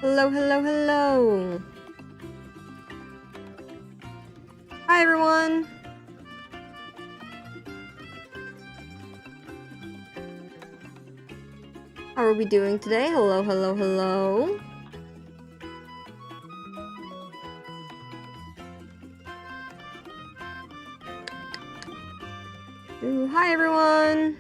Hello, hello, hello. Hi, everyone. How are we doing today? Hello, hello, hello. Ooh, hi, everyone.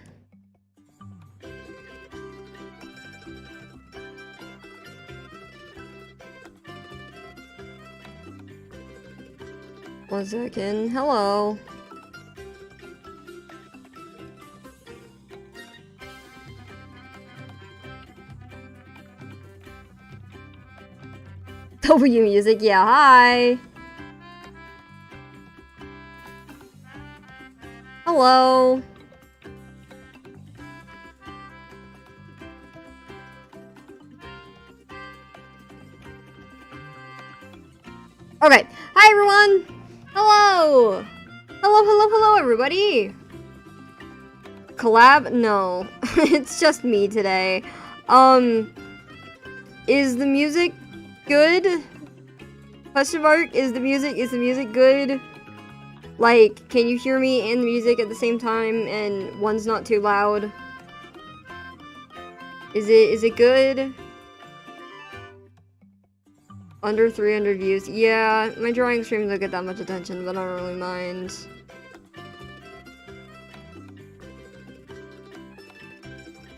One second. Hello. W music, yeah, hi. Hello. Okay. Hi, everyone. Hello. Hello, hello, hello, everybody. Collab? No. It's just me today. Is the music good? Question mark? Is the music good? Like, can you hear me and the music at the same time and one's not too loud? Is it good? Under 300 views. Yeah, my drawing streams don't get that much attention, but I don't really mind.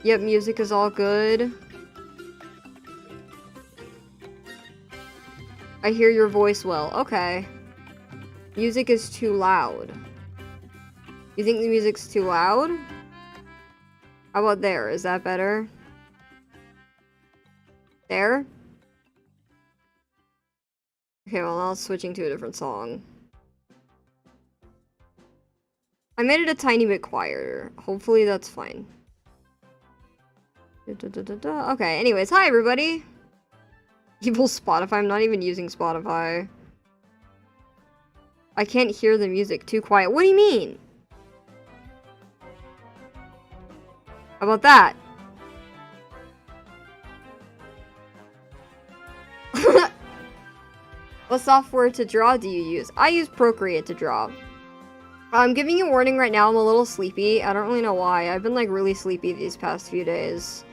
Yep, music is all good. I hear your voice well. Okay. Music is too loud. You think the music's too loud? How about there? Is that better? There? Okay, well, now it's switching to a different song. I made it a tiny bit quieter. Hopefully that's fine. Okay, anyways, hi everybody! Evil Spotify, I'm not even using Spotify. I can't hear the music, too quiet. What do you mean? How about that? What software to draw do you use? I use Procreate to draw. I'm giving you a warning right now, I'm a little sleepy. I don't really know why. I've been like really sleepy these past few days.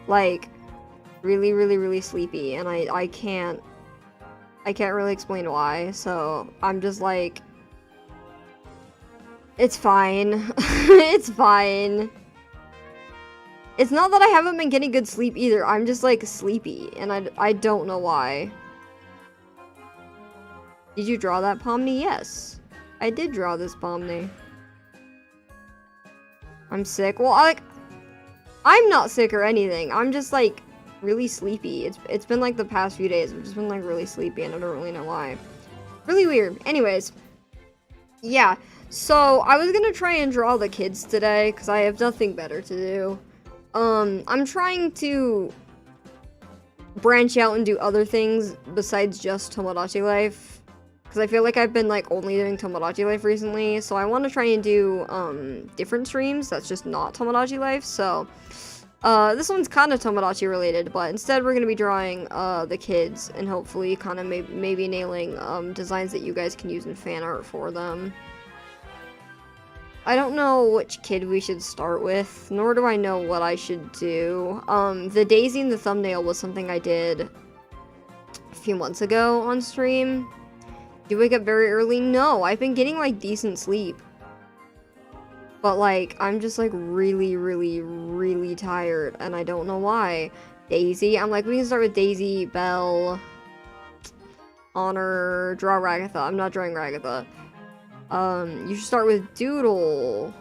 Like, really, really, really sleepy. And I can't really explain why. So, I'm just like, it's fine. It's fine. It's not that I haven't been getting good sleep either. I'm just like sleepy. And I don't know why. Did you draw that Pomni? Yes. I did draw this Pomni. I'm sick. Well, I'm not sick or anything. I'm just like really sleepy. It's been like the past few days. I've just been like really sleepy and I don't really know why. Really weird. Anyways. Yeah. So I was gonna try and draw the kids today because I have nothing better to do. I'm trying to branch out and do other things besides just Tomodachi Life. Because I feel like I've been, like, only doing Tomodachi Life recently, so I want to try and do, different streams that's just not Tomodachi Life, so, this one's kind of Tomodachi related, but instead we're going to be drawing, the kids, and hopefully kind of maybe nailing, designs that you guys can use in fan art for them. I don't know which kid we should start with, nor do I know what I should do. The Daisy in the thumbnail was something I did a few months ago on stream. Do you wake up very early? No, I've been getting, like, decent sleep. But, like, I'm just, like, really, really, really tired, and I don't know why. Daisy, I'm like, we can start with Daisy, Belle, Honor, draw Ragatha. I'm not drawing Ragatha. You should start with Doodle.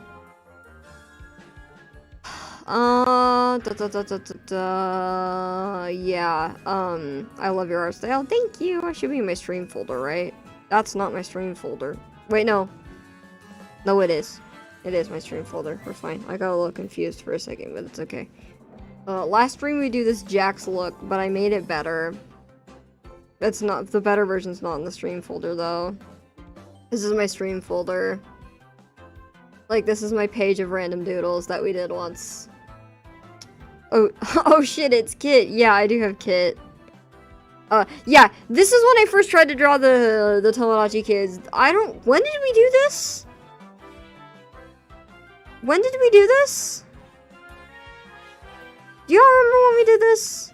Yeah, I love your art style. Thank you. I should be in my stream folder, right? That's not my stream folder. Wait, no. No, it is. It is my stream folder. We're fine. I got a little confused for a second, but it's okay. Last stream we do this Jax look, but I made it better. That's not- the better version's not in the stream folder, though. This is my stream folder. Like, this is my page of random doodles that we did once. Oh, oh shit, it's Kit. Yeah, I do have Kit. Yeah, this is when I first tried to draw the Tomodachi kids. When did we do this? When did we do this? Do y'all remember when we did this?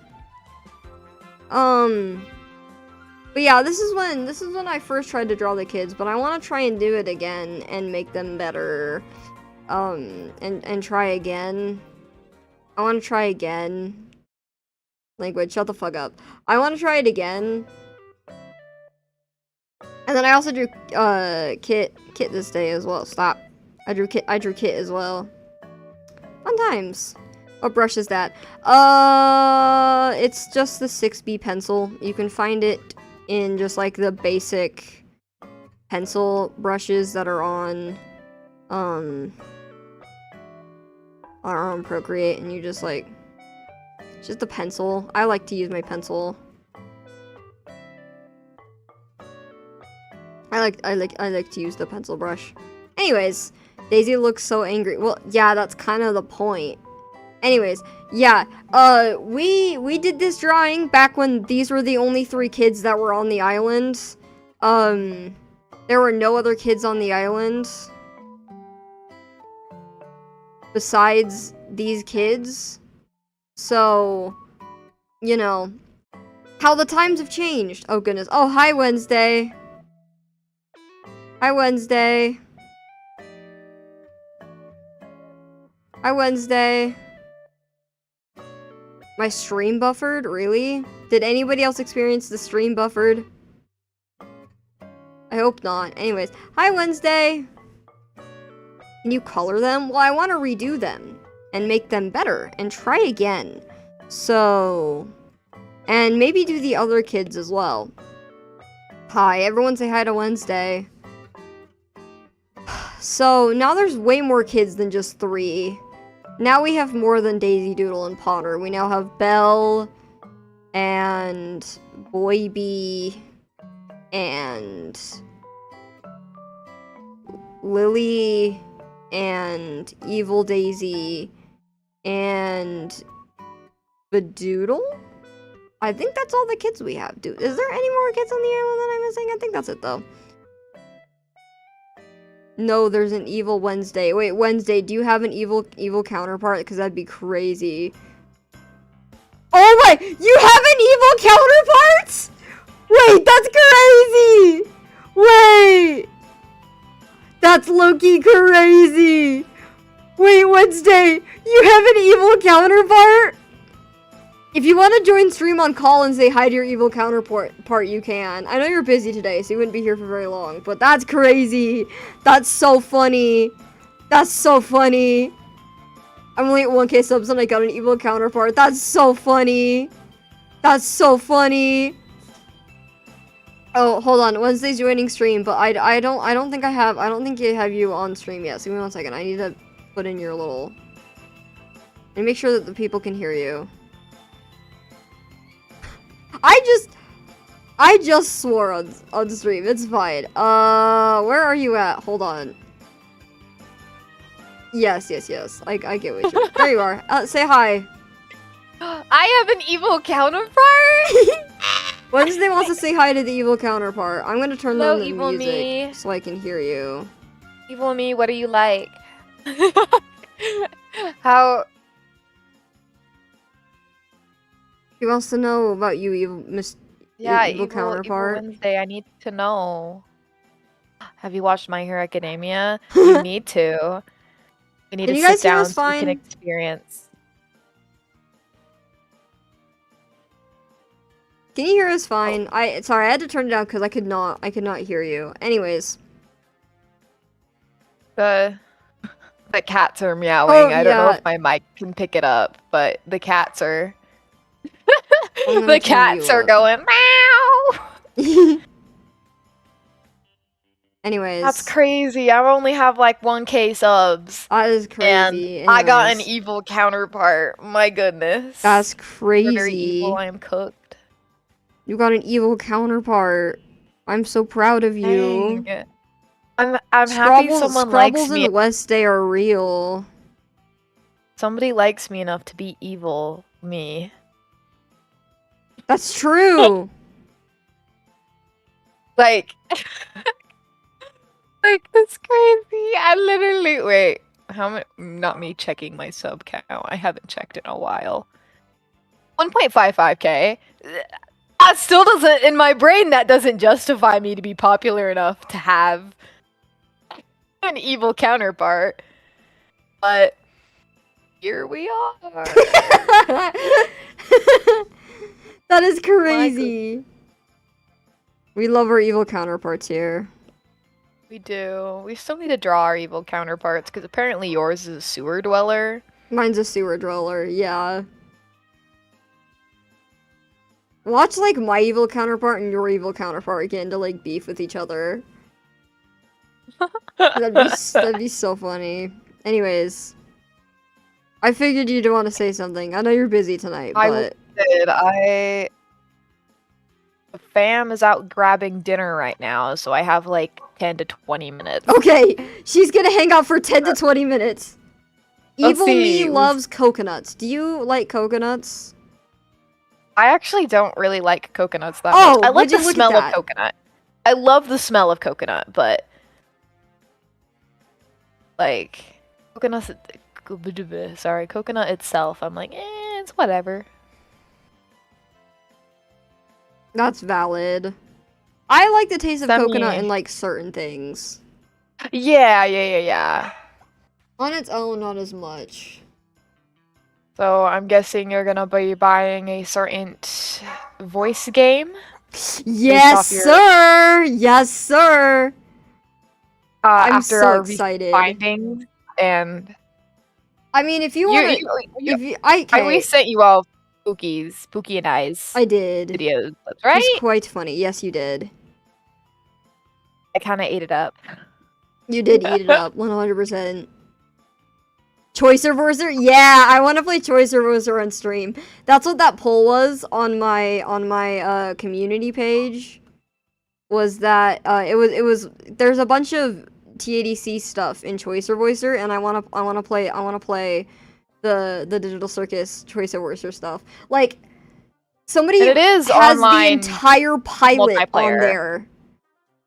But yeah, this is when I first tried to draw the kids, but I want to try and do it again and make them better. And try again. I want to try again. Language, shut the fuck up. I want to try it again. And then I also drew Kit this day as well. Stop. I drew Kit as well. Fun times. What brush is that? It's just the 6B pencil. You can find it in just like the basic pencil brushes that are on Procreate, and you just like, it's just a pencil. I like to use my pencil. I like to use the pencil brush. Anyways, Daisy looks so angry. Well, yeah, that's kind of the point. Anyways, yeah, we did this drawing back when these were the only 3 kids that were on the island. There were no other kids on the island besides these kids. So, you know, how the times have changed. Oh goodness. Oh, hi Wednesday. Hi Wednesday. Hi Wednesday. My stream buffered? Really? Did anybody else experience the stream buffered? I hope not. Anyways, hi Wednesday! Can you color them? Well, I want to redo them and make them better and try again. So, and maybe do the other kids as well. Hi, everyone say hi to Wednesday. So, now there's way more kids than just 3. Now we have more than Daisy, Doodle, and Potter. We now have Belle, and Boy Bee, and Lily, and Evil Daisy, and Badoodle? I think that's all the kids we have. Is there any more kids on the island that I'm missing? I think that's it, though. No, there's an evil Wednesday. Wait, Wednesday, do you have an evil counterpart? Because that'd be crazy. Oh my! You have an evil counterpart?! Wait, that's crazy! Wait! That's low-key crazy! Wait, Wednesday, you have an evil counterpart? If you want to join stream on call and say hi to your evil counterpart, you can. I know you're busy today, so you wouldn't be here for very long, but that's crazy. That's so funny. That's so funny. I'm only at 1K subs and I got an evil counterpart. That's so funny. That's so funny. Oh, hold on. Wednesday's joining stream, but I don't think I have you on stream yet. So give me 1 second. I need to put in your little, and make sure that the people can hear you. I just swore on stream. It's fine. Where are you at? Hold on. Yes. I get what you. There you are. Say hi. I have an evil counterpart. Wednesday wants to say hi to the evil counterpart. I'm gonna turn down the evil music me. so I can hear you. Evil me, what are you like? How? He wants to know about you, evil evil counterpart. Evil Wednesday, I need to know. Have you watched My Hero Academia? You need to. We need Can to you guys sit hear down us so we fine? can experience. Can you hear us fine? Sorry, I had to turn it down because I could not hear you. Anyways. The cats are meowing. Oh, I don't know yeah. if my mic can pick it up, but the cats are I'm the cats are going meow. Anyways. That's crazy. I only have like 1K subs. That is crazy. And I got an Anyways. evil counterpart. My goodness. That's crazy. Very evil. I am cooked. You got an evil counterpart. I'm so proud of you. Dang. I'm happy someone likes Scrubbles me. and Wednesday are real. Somebody likes me enough to be evil me. That's true. Like, like that's crazy. I literally wait. How many? Not me checking my sub count. I haven't checked in a while. 1.55K. That still doesn't, in my brain, that doesn't justify me to be popular enough to have an evil counterpart. But here we are. That is crazy. We love our evil counterparts here. We do. We still need to draw our evil counterparts, because apparently yours is a sewer dweller. Mine's a sewer dweller, yeah. Watch, like, my evil counterpart and your evil counterpart get into, like, beef with each other. That'd be so funny. Anyways. I figured you'd want to say something. I know you're busy tonight, but... The fam is out grabbing dinner right now, so I have, like, 10 to 20 minutes. Okay! She's gonna hang out for 10 to 20 minutes! Let's Evil see. me loves coconuts. Do you like coconuts? I actually don't really like coconuts that Oh, much. I like would you the look at smell of that? coconut. I love the smell of coconut, but like coconut, sorry, coconut itself, I'm like, it's whatever. That's valid. I like the taste of Semi- coconut in, like, certain things. Yeah. On its own, not as much. So I'm guessing you're gonna be buying a certain voice game. Yes, off your- sir! Yes, sir! I'm after so our excited. findings, and I mean, if you want to... I always sent you all Spooky and Eyes I did. videos, that's right? It's quite funny. Yes, you did. I kind of ate it up. You did eat it up, 100%. Choicer Verser? Yeah, I want to play Choicer Verser on stream. That's what that poll was on my community page. Was that it was there's a bunch of TADC stuff in Choicer Voicer, and I wanna play the Digital Circus Choicer Voicer stuff. Like, somebody And it is has the online entire pilot on multiplayer. there.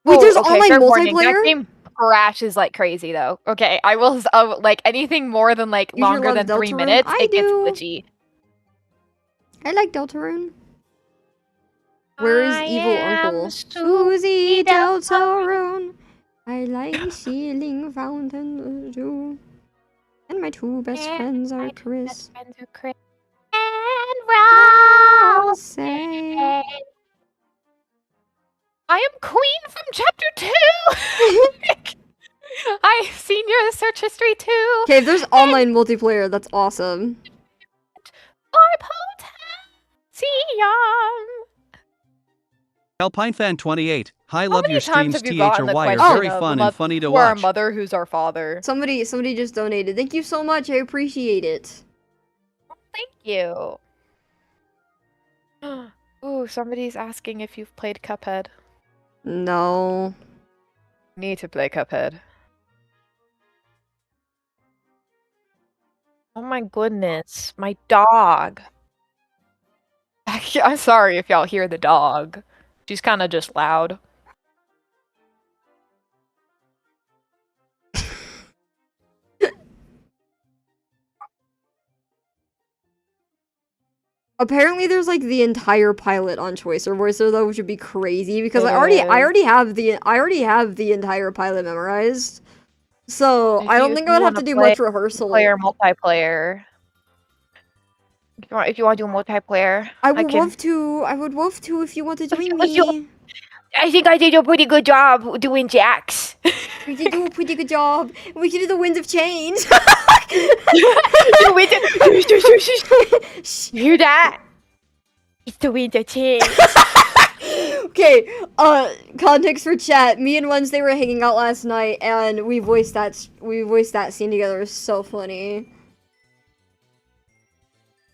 Wait, there's online fair warning, multiplayer? that game crashes like crazy though. Okay, I will like anything more than like User longer loves than 3 Deltarune? minutes, I it gets do. glitchy. I like Deltarune. Where is I evil am uncle? Susie Susie Deltarune. I like ceiling fountains too. And my two best friends are Chris And Rouse. Say. I am Queen from Chapter 2! I've seen your search history too! Okay, if there's online multiplayer, that's awesome. Or Potassium! AlpineFan28. Hi, How love many your times streams, have you gotten the THRY are question very of fun and funny to who our watch. mother, who's our father? Somebody just donated. Thank you so much. I appreciate it. Thank you. Ooh, somebody's asking if you've played Cuphead. No. Need to play Cuphead. Oh my goodness, my dog. I'm sorry if y'all hear the dog. She's kind of just loud. Apparently there's like the entire pilot on Choicer Voicer though, which would be crazy because I already have the entire pilot memorized. So I don't think I would have to do much rehearsal. Multiplayer. If you want to do multiplayer, I would love to if you want to join me. I think I did a pretty good job doing Jax. We did do a pretty good job. We could do the Winds of Change. Hear that? It's the Winds of Change. Okay, context for chat. Me and Wednesday were hanging out last night, and we voiced that scene together. It was so funny.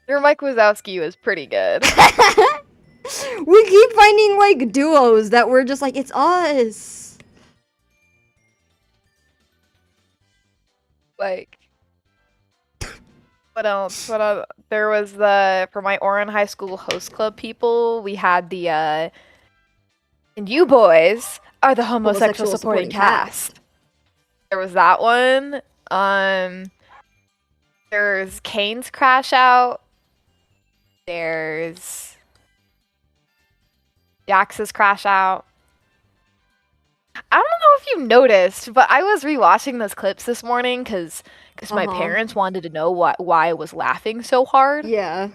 Your Mike Wazowski was pretty good. We keep finding like duos that we're just like, it's us. Like, what else? There was for my Oran High School host club people, we had the And you boys are the homosexual Homosexual supporting supporting cast. There was that one. There's Kane's Crash Out. There's Jax's Crash Out. I don't know if you noticed, but I was rewatching those clips this morning because my parents wanted to know why I was laughing so hard. Yeah.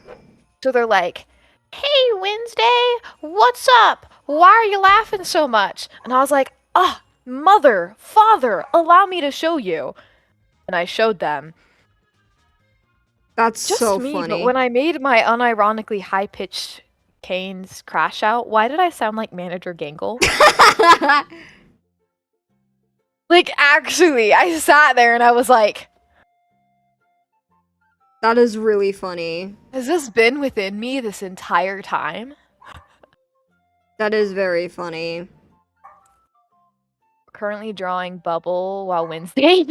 So they're like, "Hey, Wednesday, what's up? Why are you laughing so much?" And I was like, "Oh, mother, father, allow me to show you." And I showed them. That's Just so me, funny. but when I made my unironically high-pitched Kane's Crash Out, why did I sound like Manager Gangle? Like, actually, I sat there and I was like, That is really funny. has this been within me this entire time? That is very funny. Currently drawing Bubble while Wednesday.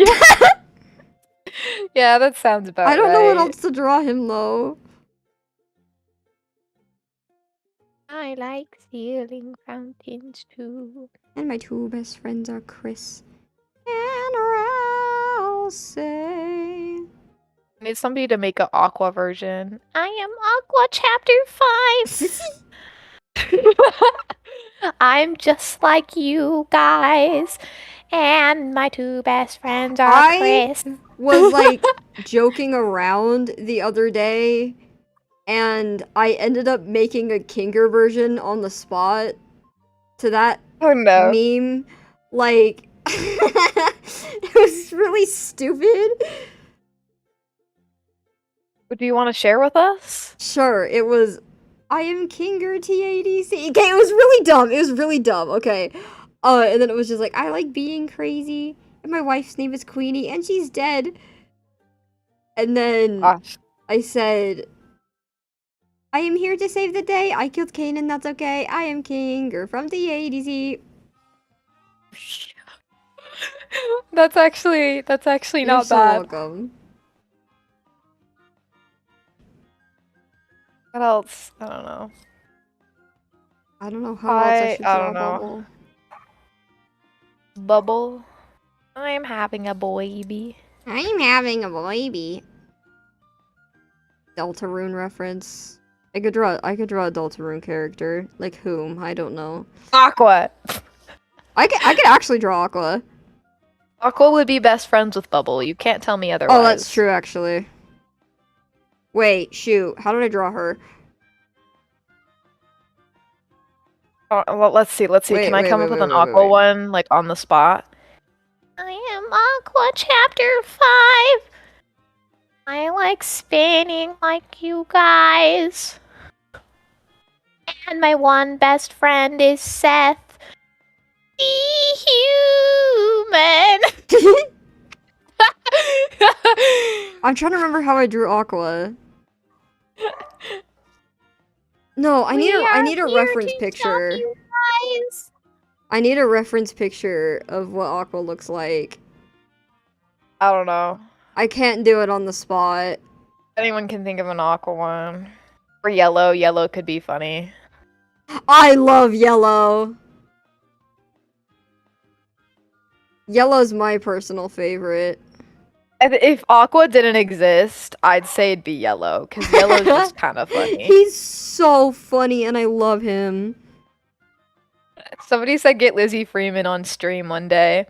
Yeah, that sounds about right. I don't know what else to draw him though. I like ceiling fountains too. And my two best friends are Chris and Rousey. I need somebody to make an Aqua version. I am Aqua Chapter 5. I'm just like you guys. And my two best friends are Chris. Was like joking around the other day, and I ended up making a Kinger version on the spot to that meme. Like, it was really stupid. Do you want to share with us? Sure, it was, I am Kinger TADC. Okay, it was really dumb. It was really dumb, okay. And then it was just like, I like being crazy, and my wife's name is Queenie, and she's dead. And then I said, I am here to save the day. I killed Kane, and that's okay. I am Kinger from the ADC. That's actually not so bad. Welcome. What else? I don't know. I don't know how else I should draw Bubble. Bubble. I'm having a baby. I'm having a baby. Deltarune reference. I could draw a Deltarune character. Like whom? I don't know. Aqua. I could actually draw Aqua. Aqua would be best friends with Bubble. You can't tell me otherwise. Oh, that's true actually. Wait, shoot. How did I draw her? Well, let's see. Can I come up with an Aqua one, like, on the spot? I am Aqua Chapter 5. I like spinning like you guys. And my one best friend is Seth. The human. I'm trying to remember how I drew Aqua. No, I need a reference picture. I need a reference picture of what Aqua looks like. I don't know. I can't do it on the spot. Anyone can think of an Aqua one. Or Yellow. Yellow could be funny. I love Yellow. Yellow's my personal favorite. If Aqua didn't exist, I'd say it'd be Yellow, because Yellow's just kind of funny. He's so funny, and I love him. Somebody said get Lizzie Freeman on stream one day.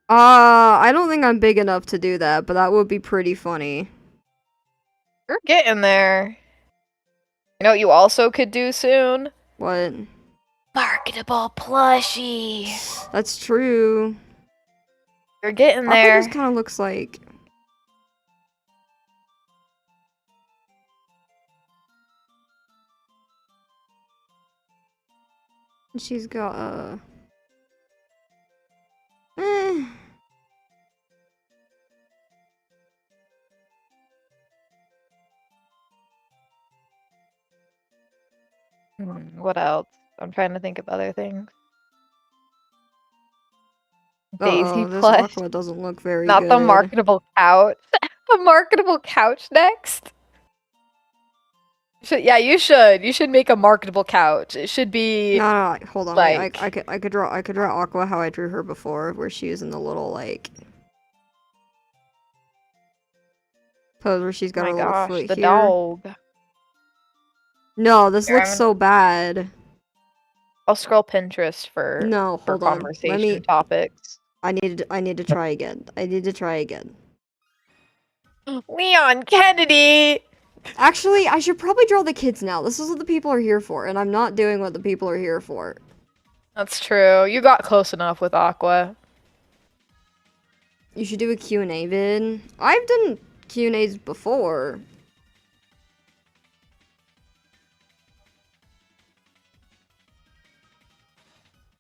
I don't think I'm big enough to do that, but that would be pretty funny. You're getting there. You know what you also could do soon? What? Marketable plushie. That's true. You're getting there. Aqua just kind of looks like... She's got What else? I'm trying to think of other things. Daisy this plush. Aqua doesn't look very Not good. the marketable couch. The marketable couch next. Yeah, you should. You should make a marketable couch. It should be No, hold on. Wait, like I could draw Aqua how I drew her before, where she was in the little like pose where she's oh got my her little gosh, foot the here. dog. No, this Here, looks so bad. I'll scroll Pinterest No, for hold on. conversation topics. I need to try again. I need to try again. Leon Kennedy. Actually, I should probably draw the kids now. This is what the people are here for, and I'm not doing what the people are here for. That's true. You got close enough with Aqua. You should do a Q&A vid. I've done Q&As before.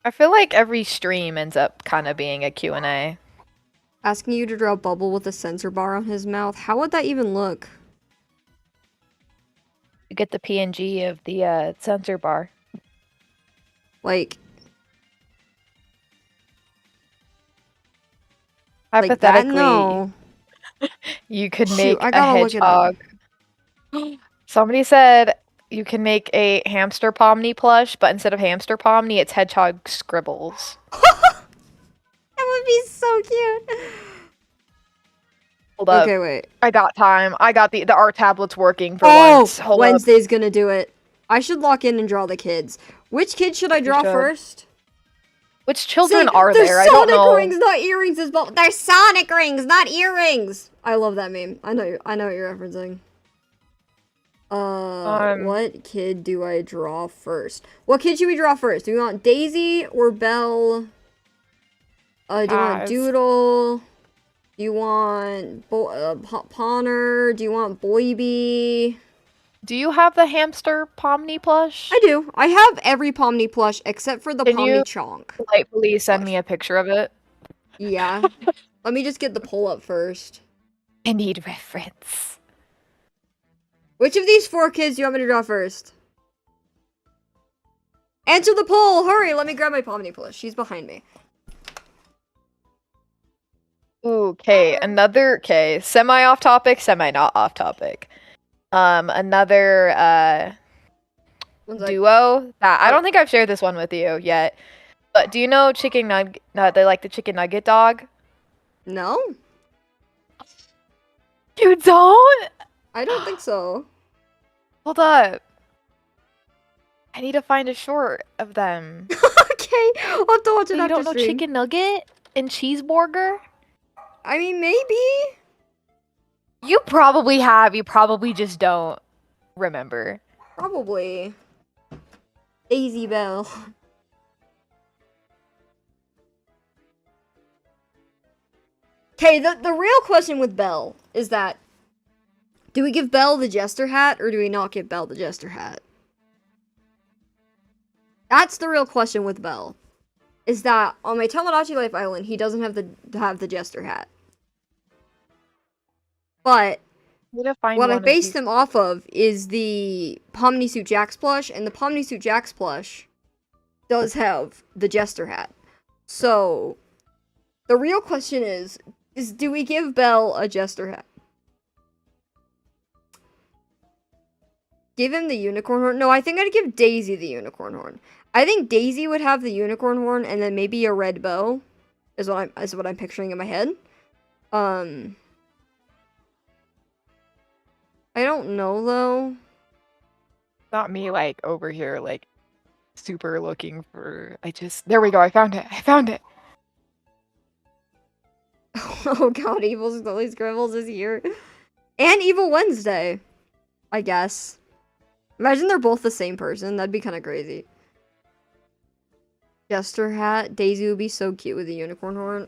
I feel like every stream ends up kind of being a Q&A. Asking you to draw a bubble with a sensor bar on his mouth. How would that even look? You get the PNG of the sensor bar. Like Hypothetically, that? No. you could Shoot, make I a gotta look it up. hedgehog. Somebody said you can make a hamster Pomni plush, but instead of hamster Pomni, it's hedgehog scribbles. That would be so cute. Hold up. Okay, wait. I got time. I got the art tablet's working for Oh, once. Hold up. Wednesday's gonna do it. I should lock in and draw the kids. Which kid should I draw should. first? Which children See, are they're there? I don't Sonic know. rings, not earrings. They're Sonic rings, not earrings. I love that meme. I know what you're referencing. What kid do I draw first? What kid should we draw first? Do we want Daisy or Belle? Do you want Doodle? Do you want Pawner? Do you want Boyby? Do you have the hamster Pomni plush? I do. I have every Pomni plush except for the Can Pomni you Chonk. Politely send me a picture of it. Yeah. Let me just get the poll up first. I need reference. Which of these 4 kids do you want me to draw first? Answer the poll! Hurry! Let me grab my Pomni plush. She's behind me. Okay, semi off topic, semi not off topic. Another duo that I don't think I've shared this one with you yet. But do you know chicken nugget? They like the chicken nugget dog. No? You don't? I don't think so. Hold up. I need to find a short of them. Okay, I'll have to watch it You after don't know stream. chicken nugget and cheeseburger? I mean, maybe. You probably have. You probably just don't remember. Probably. Daisy Belle. Okay, the real question with Belle is that, do we give Belle the Jester hat, or do we not give Belle the Jester hat? That's the real question with Belle. Is that, on my Tomodachi Life Island, he doesn't have the Jester hat. But, what I based them off of is the Pomni Suit Jax plush, and the Pomni Suit Jax plush does have the Jester hat. So, the real question is do we give Belle a Jester hat? Give him the unicorn horn? No, I think I'd give Daisy the unicorn horn. I think Daisy would have the unicorn horn and then maybe a red bow is what I'm picturing in my head. I don't know though. Not me like over here like super looking for there we go, I found it. Oh god, Evil Scribbles is here. And Evil Wednesday, I guess. Imagine they're both the same person. That'd be kind of crazy. Jester hat. Daisy would be so cute with a unicorn horn.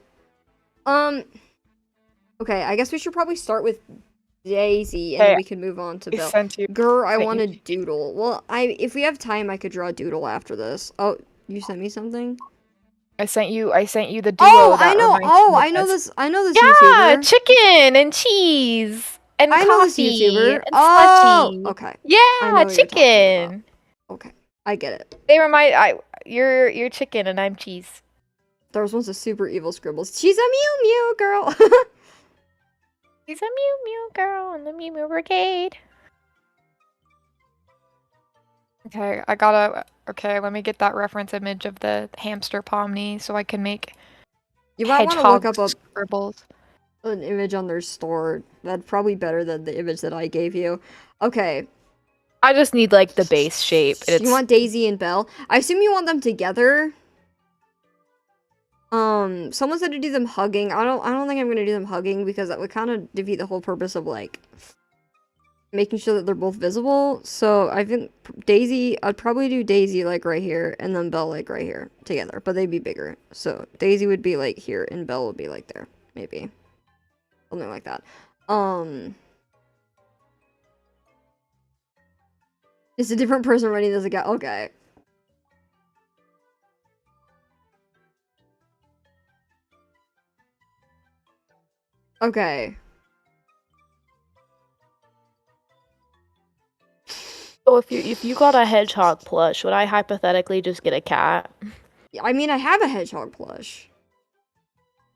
Okay, I guess we should probably start with Daisy, and then we can move on to Belle. Grr, I want a doodle. Well, if we have time, I could draw a doodle after this. Oh, you sent me something? I sent you the duo. Oh, I know. Oh, I know this. I know this YouTuber. Yeah, chicken and cheese and coffee. I know this YouTuber. And oh, slushy. okay. Yeah, chicken. Okay, I get it. They remind you're chicken and I'm cheese. There was once a super evil Scribbles. She's a Mew Mew girl. She's a Mew Mew girl in the Mew Mew Brigade. Okay, I gotta. Okay, let me get that reference image of the hamster pomni so I can make You might want to look hedgehog up scribbles. an image on their store. That's probably better than the image that I gave you. Okay. I just need like the base shape. You It's want Daisy and Belle? I assume you want them together. Someone said to do them hugging. I don't think I'm gonna do them hugging because that would kind of defeat the whole purpose of like making sure that they're both visible. So I think Daisy, I'd probably do Daisy like right here and then Belle like right here together, but they'd be bigger. So Daisy would be like here and Belle would be like there, maybe. Something like that. It's a different person running this again. Okay. Okay. So if you got a hedgehog plush, would I hypothetically just get a cat? I mean, I have a hedgehog plush.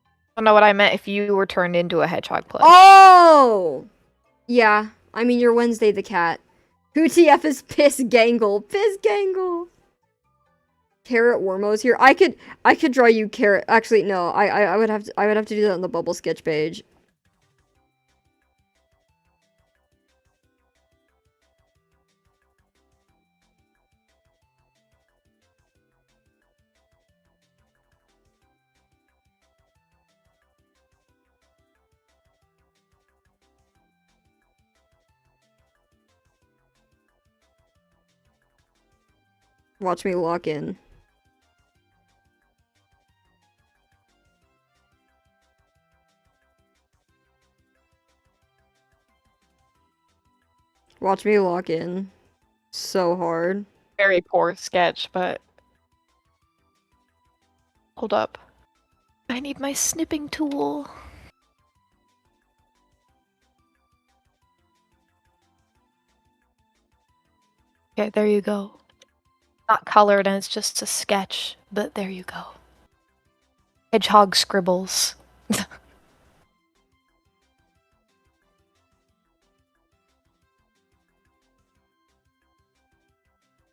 I don't know what I meant if you were turned into a hedgehog plush. Oh! Yeah. I mean, you're Wednesday the cat. Who TF is Piss Gangle? Piss Gangle! Carrot Wormo's here. I could draw you carrot. Actually, no. I would have to do that on the bubble sketch page. Watch me lock in. Watch me lock in. So hard. Very poor sketch, but hold up. I need my snipping tool. Okay, there you go. Not colored and it's just a sketch, but there you go. Hedgehog scribbles.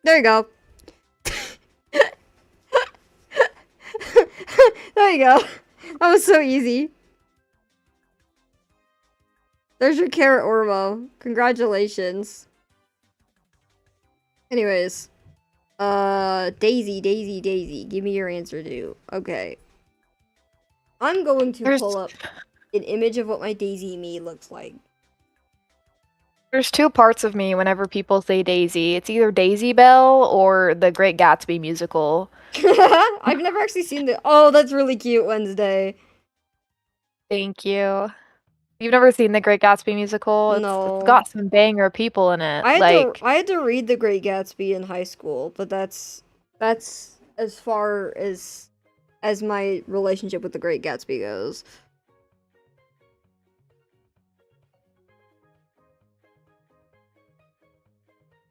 There you go. There you go. That was so easy. There's your carrot Ormo. Congratulations. Anyways. Daisy, Daisy, Daisy. Give me your answer, dude. Okay. I'm going to pull up an image of what my Daisy me looks like. There's two parts of me whenever people say Daisy. It's either Daisy Belle or the Great Gatsby musical. I've never actually seen the- Oh, that's really cute, Wednesday. Thank you. You've never seen the Great Gatsby musical? No. It's got some banger people in it. I Like, had to read The Great Gatsby in high school, but that's as far as my relationship with The Great Gatsby goes.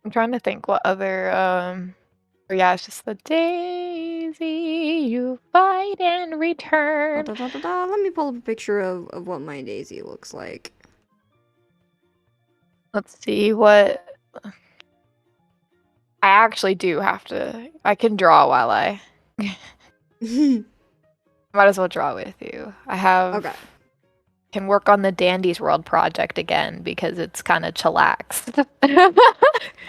I'm trying to think what other, yeah, it's just the Daisy, you fight and return. Let me pull up a picture of what my Daisy looks like. Let's see what... I actually do have to... I can draw while I... Might as well draw with you. I have... Okay. Can work on the Dandy's World project again because it's kind of chillaxed.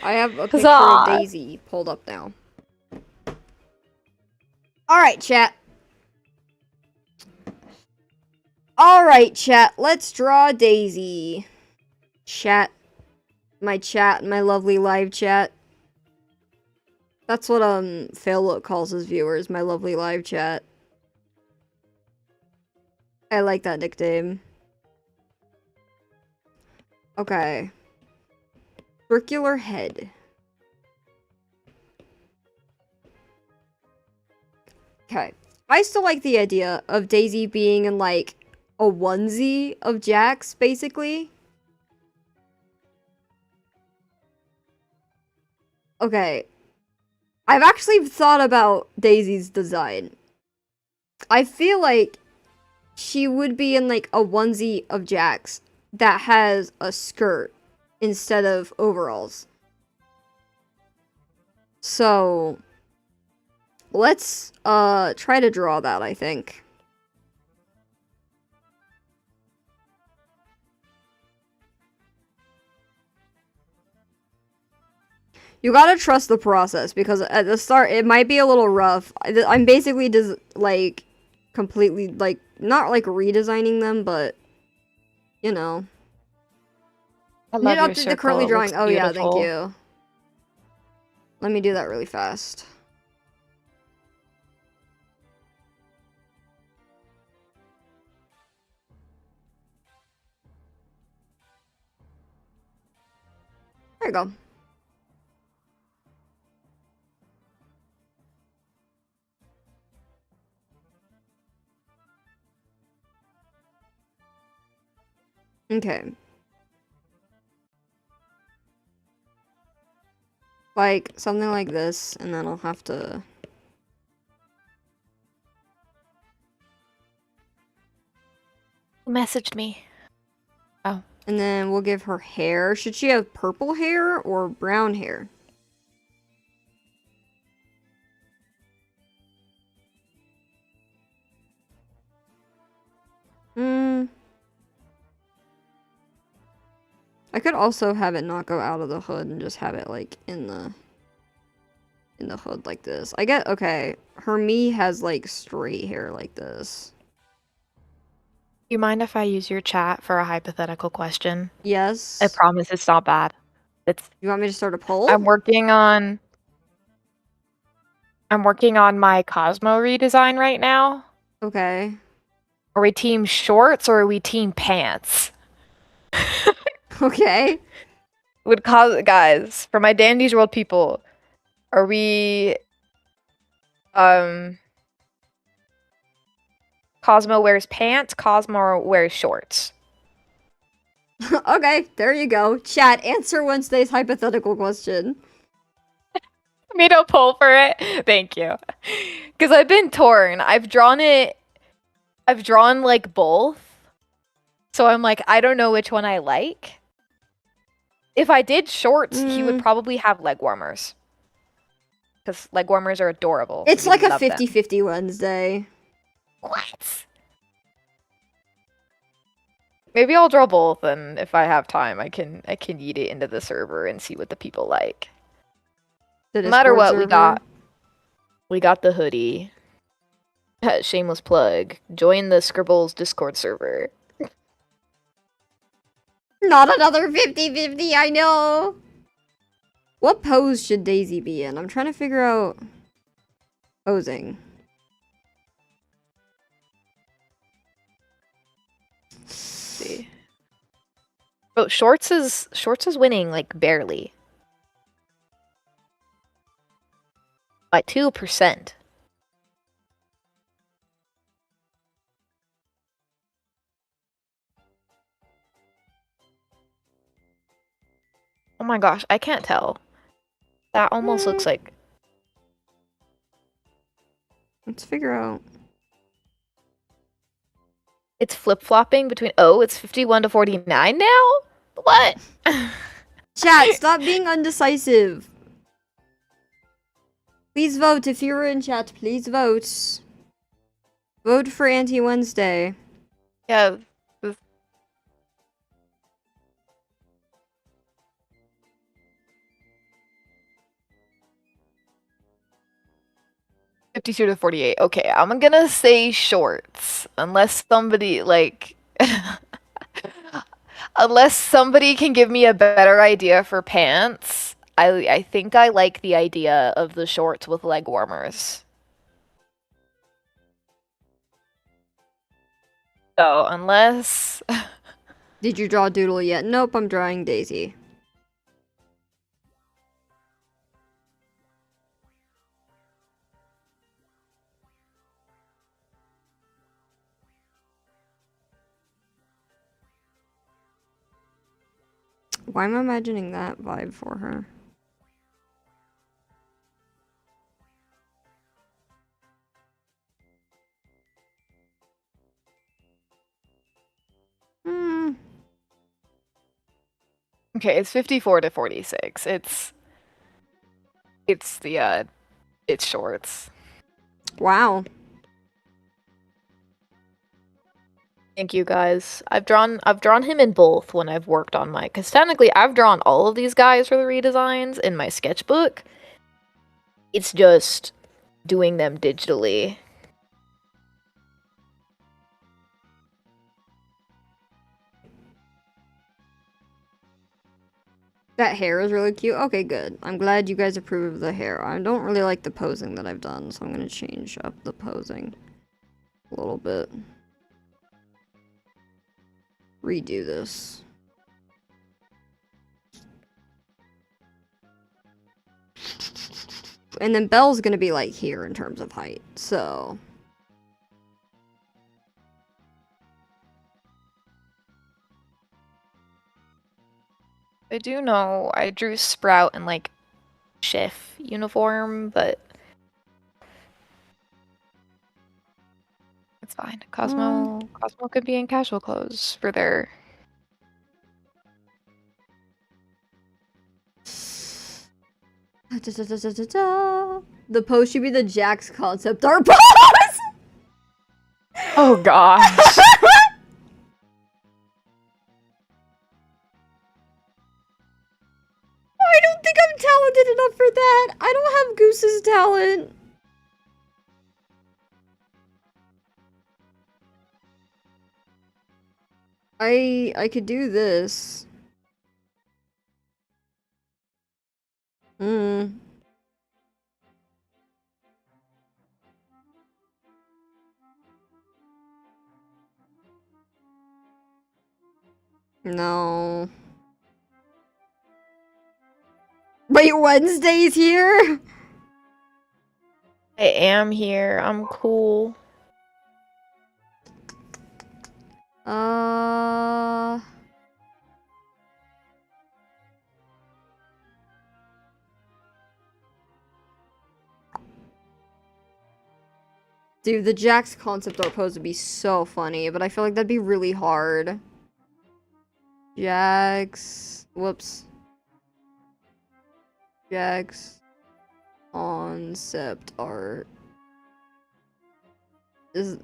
I have a picture Huzzah! of Daisy pulled up now. Alright, chat. Alright, chat. Let's draw Daisy. Chat. My lovely live chat. That's what, Faillook calls his viewers, my lovely live chat. I like that nickname. Okay. Circular head. Okay. I still like the idea of Daisy being in, like, a onesie of Jax, basically. Okay. I've actually thought about Daisy's design. I feel like she would be in, like, a onesie of Jax that has a skirt instead of overalls. So let's try to draw that, I think. You gotta trust the process because at the start it might be a little rough. I'm basically just like completely like not like redesigning them, but you know. I You love your update the circle. currently It drawing. looks Oh yeah, thank beautiful. you. Let me do that really fast. There you go. Okay. Like something like this, and then I'll have to. Who messaged me? Oh. And then we'll give her hair. Should she have purple hair or brown hair? Hmm. I could also have it not go out of the hood and just have it like in the hood like this. I get okay. Hermie has like straight hair like this. You mind if I use your chat for a hypothetical question? Yes. I promise it's not bad. It's You want me to start a poll? I'm working on my Cosmo redesign right now. Okay. Are we team shorts or are we team pants? Okay. Would cause guys, for my Dandy's World people, are we Cosmo wears pants, Cosmo wears shorts. Okay, there you go. Chat, answer Wednesday's hypothetical question. Made a poll for it. Thank you. Because I've been torn. I've drawn like both. So I'm like, I don't know which one I like. If I did shorts, he would probably have leg warmers. Because leg warmers are adorable. It's We like a love them. 50-50 Wednesday. What? Maybe I'll draw both, and if I have time, I can yeet it into the server and see what the people like. The No matter Discord what, server. we got the hoodie. Shameless plug. Join the Scribbles Discord server. Not another 50-50, I know! What pose should Daisy be in? I'm trying to figure out posing. Let's see. Oh, shorts is winning like barely. By 2%. Oh my gosh, I can't tell. That almost looks like... Let's figure out. It's flip-flopping between... Oh, it's 51 to 49 now? What? Chat, stop being undecisive. Please vote if you're in chat. Please vote. Vote for Anti Wednesday. Yeah. 52 to 48. Okay, I'm gonna say shorts. Unless somebody, like... Unless somebody can give me a better idea for pants, I think I like the idea of the shorts with leg warmers. So, unless... Did you draw Doodle yet? Nope, I'm drawing Daisy. Why am I imagining that vibe for her? Okay, it's 54 to 46. It's... It's it's shorts. Wow. Thank you guys. I've drawn him in both when I've worked on my, because technically I've drawn all of these guys for the redesigns in my sketchbook. It's just doing them digitally. That hair is really cute. Okay, good. I'm glad you guys approve of the hair. I don't really like the posing that I've done, so I'm gonna change up the posing a little bit. Redo this. And then Belle's gonna be like here in terms of height, so. I do know I drew Sprout in like chef uniform, but it's fine. Cosmo could be in casual clothes for their. The pose should be the Jax concept art pose! Oh gosh. I don't think I'm talented enough for that. I don't have Goose's talent. I could do this. Hmm. No. Wait, Wednesday's here? I am here. I'm cool. Dude, the Jax concept art pose would be so funny, but I feel like that'd be really hard. Jax... Whoops. Jax... Concept art... Is...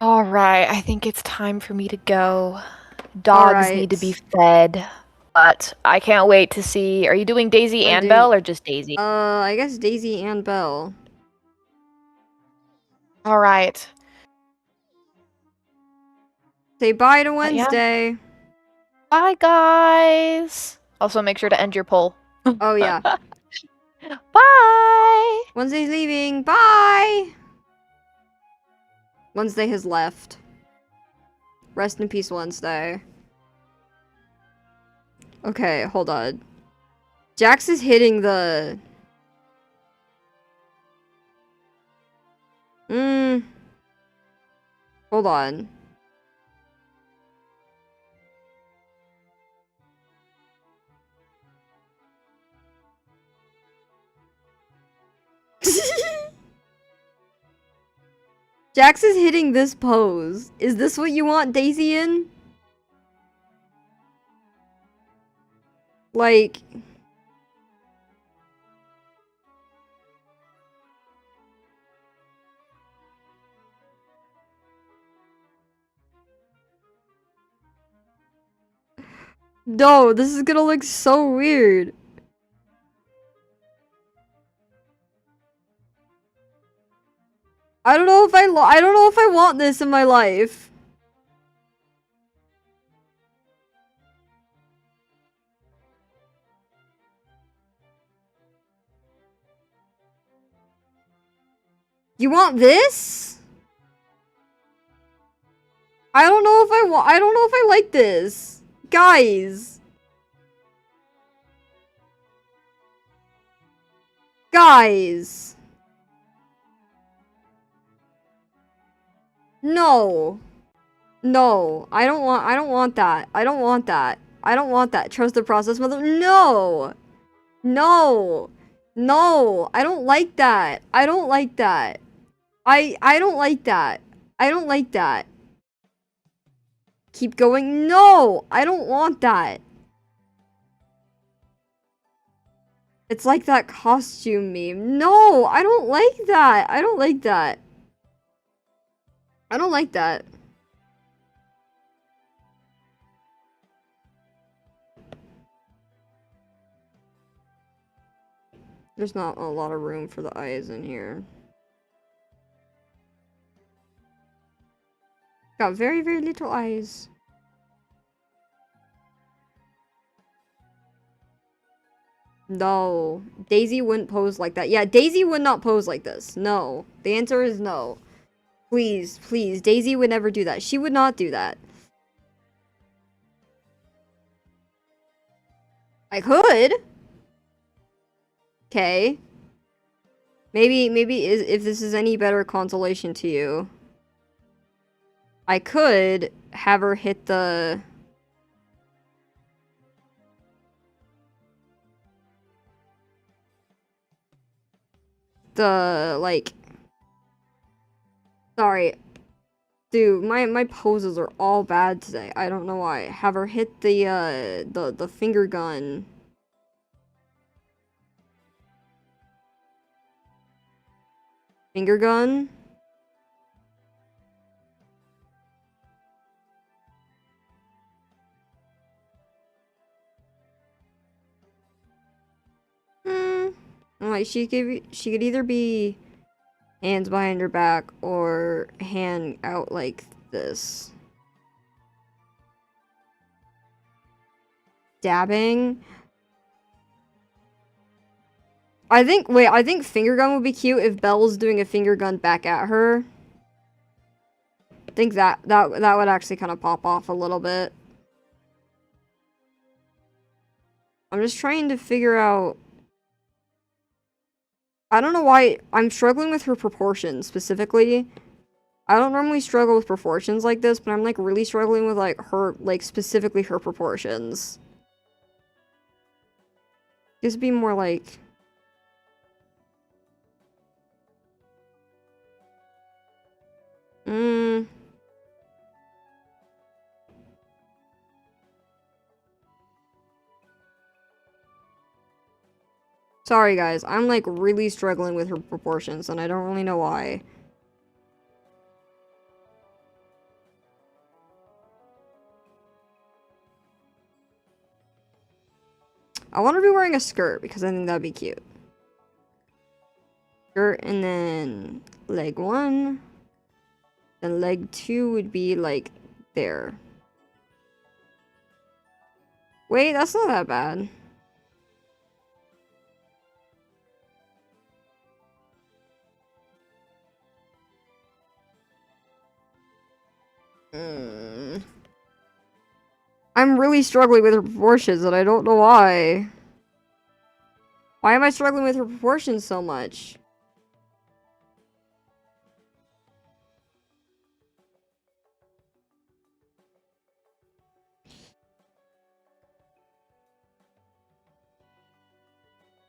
Alright, I think it's time for me to go. Dogs need to be fed. But I can't wait to see. Are you doing Daisy and Belle or just Daisy? I guess Daisy and Belle. Alright. Say bye to Wednesday. Yeah. Bye, guys. Also, make sure to end your poll. Oh, yeah. Bye! Wednesday's leaving. Bye! Wednesday has left. Rest in peace, Wednesday. Okay, hold on. Jax is hitting the... Hold on. Jax is hitting this pose. Is this what you want Daisy in? Like... No, this is gonna look so weird. I don't know if I don't know if I want this in my life. You want this? I don't know if I don't know if I like this. Guys. Guys. No. No. I don't want that. I don't want that. I don't want that. Trust the process, mother. No. No. No. I don't like that. I don't like that. I don't like that. I don't like that. keep going. No! I don't want that. It's like that costume meme. No! I don't like that. I don't like that. I don't like that. There's not a lot of room for the eyes in here. Got very, very little eyes. No. Daisy wouldn't pose like that. Yeah, Daisy would not pose like this. No. The answer is no. Please, please. Daisy would never do that. She would not do that. I could. Okay. Maybe if this is any better consolation to you, I could have her hit the... like... Sorry. Dude, my poses are all bad today. I don't know why. Have her hit the finger gun. Finger gun? Like she could either be hands behind her back or hand out like this. Dabbing. I think finger gun would be cute if Belle's doing a finger gun back at her. I think that would actually kind of pop off a little bit. I'm just trying to figure out... I don't know why I'm struggling with her proportions specifically. I don't normally struggle with proportions like this, but I'm like really struggling with like her, like specifically her proportions. Just be more like... Sorry guys, I'm like really struggling with her proportions and I don't really know why. I want her to be wearing a skirt because I think that'd be cute. Skirt and then leg 1. Then leg 2 would be like there. Wait, that's not that bad. I'm really struggling with her proportions and I don't know why. Why am I struggling with her proportions so much?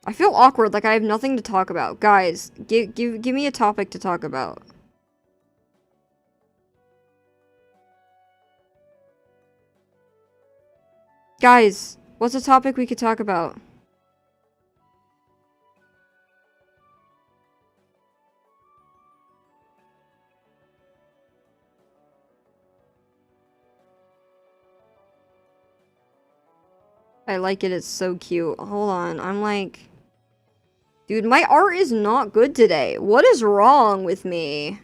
I feel awkward, like I have nothing to talk about. Guys, give me a topic to talk about. Guys, what's a topic we could talk about? I like it, it's so cute. Hold on, I'm like... Dude, my art is not good today. What is wrong with me?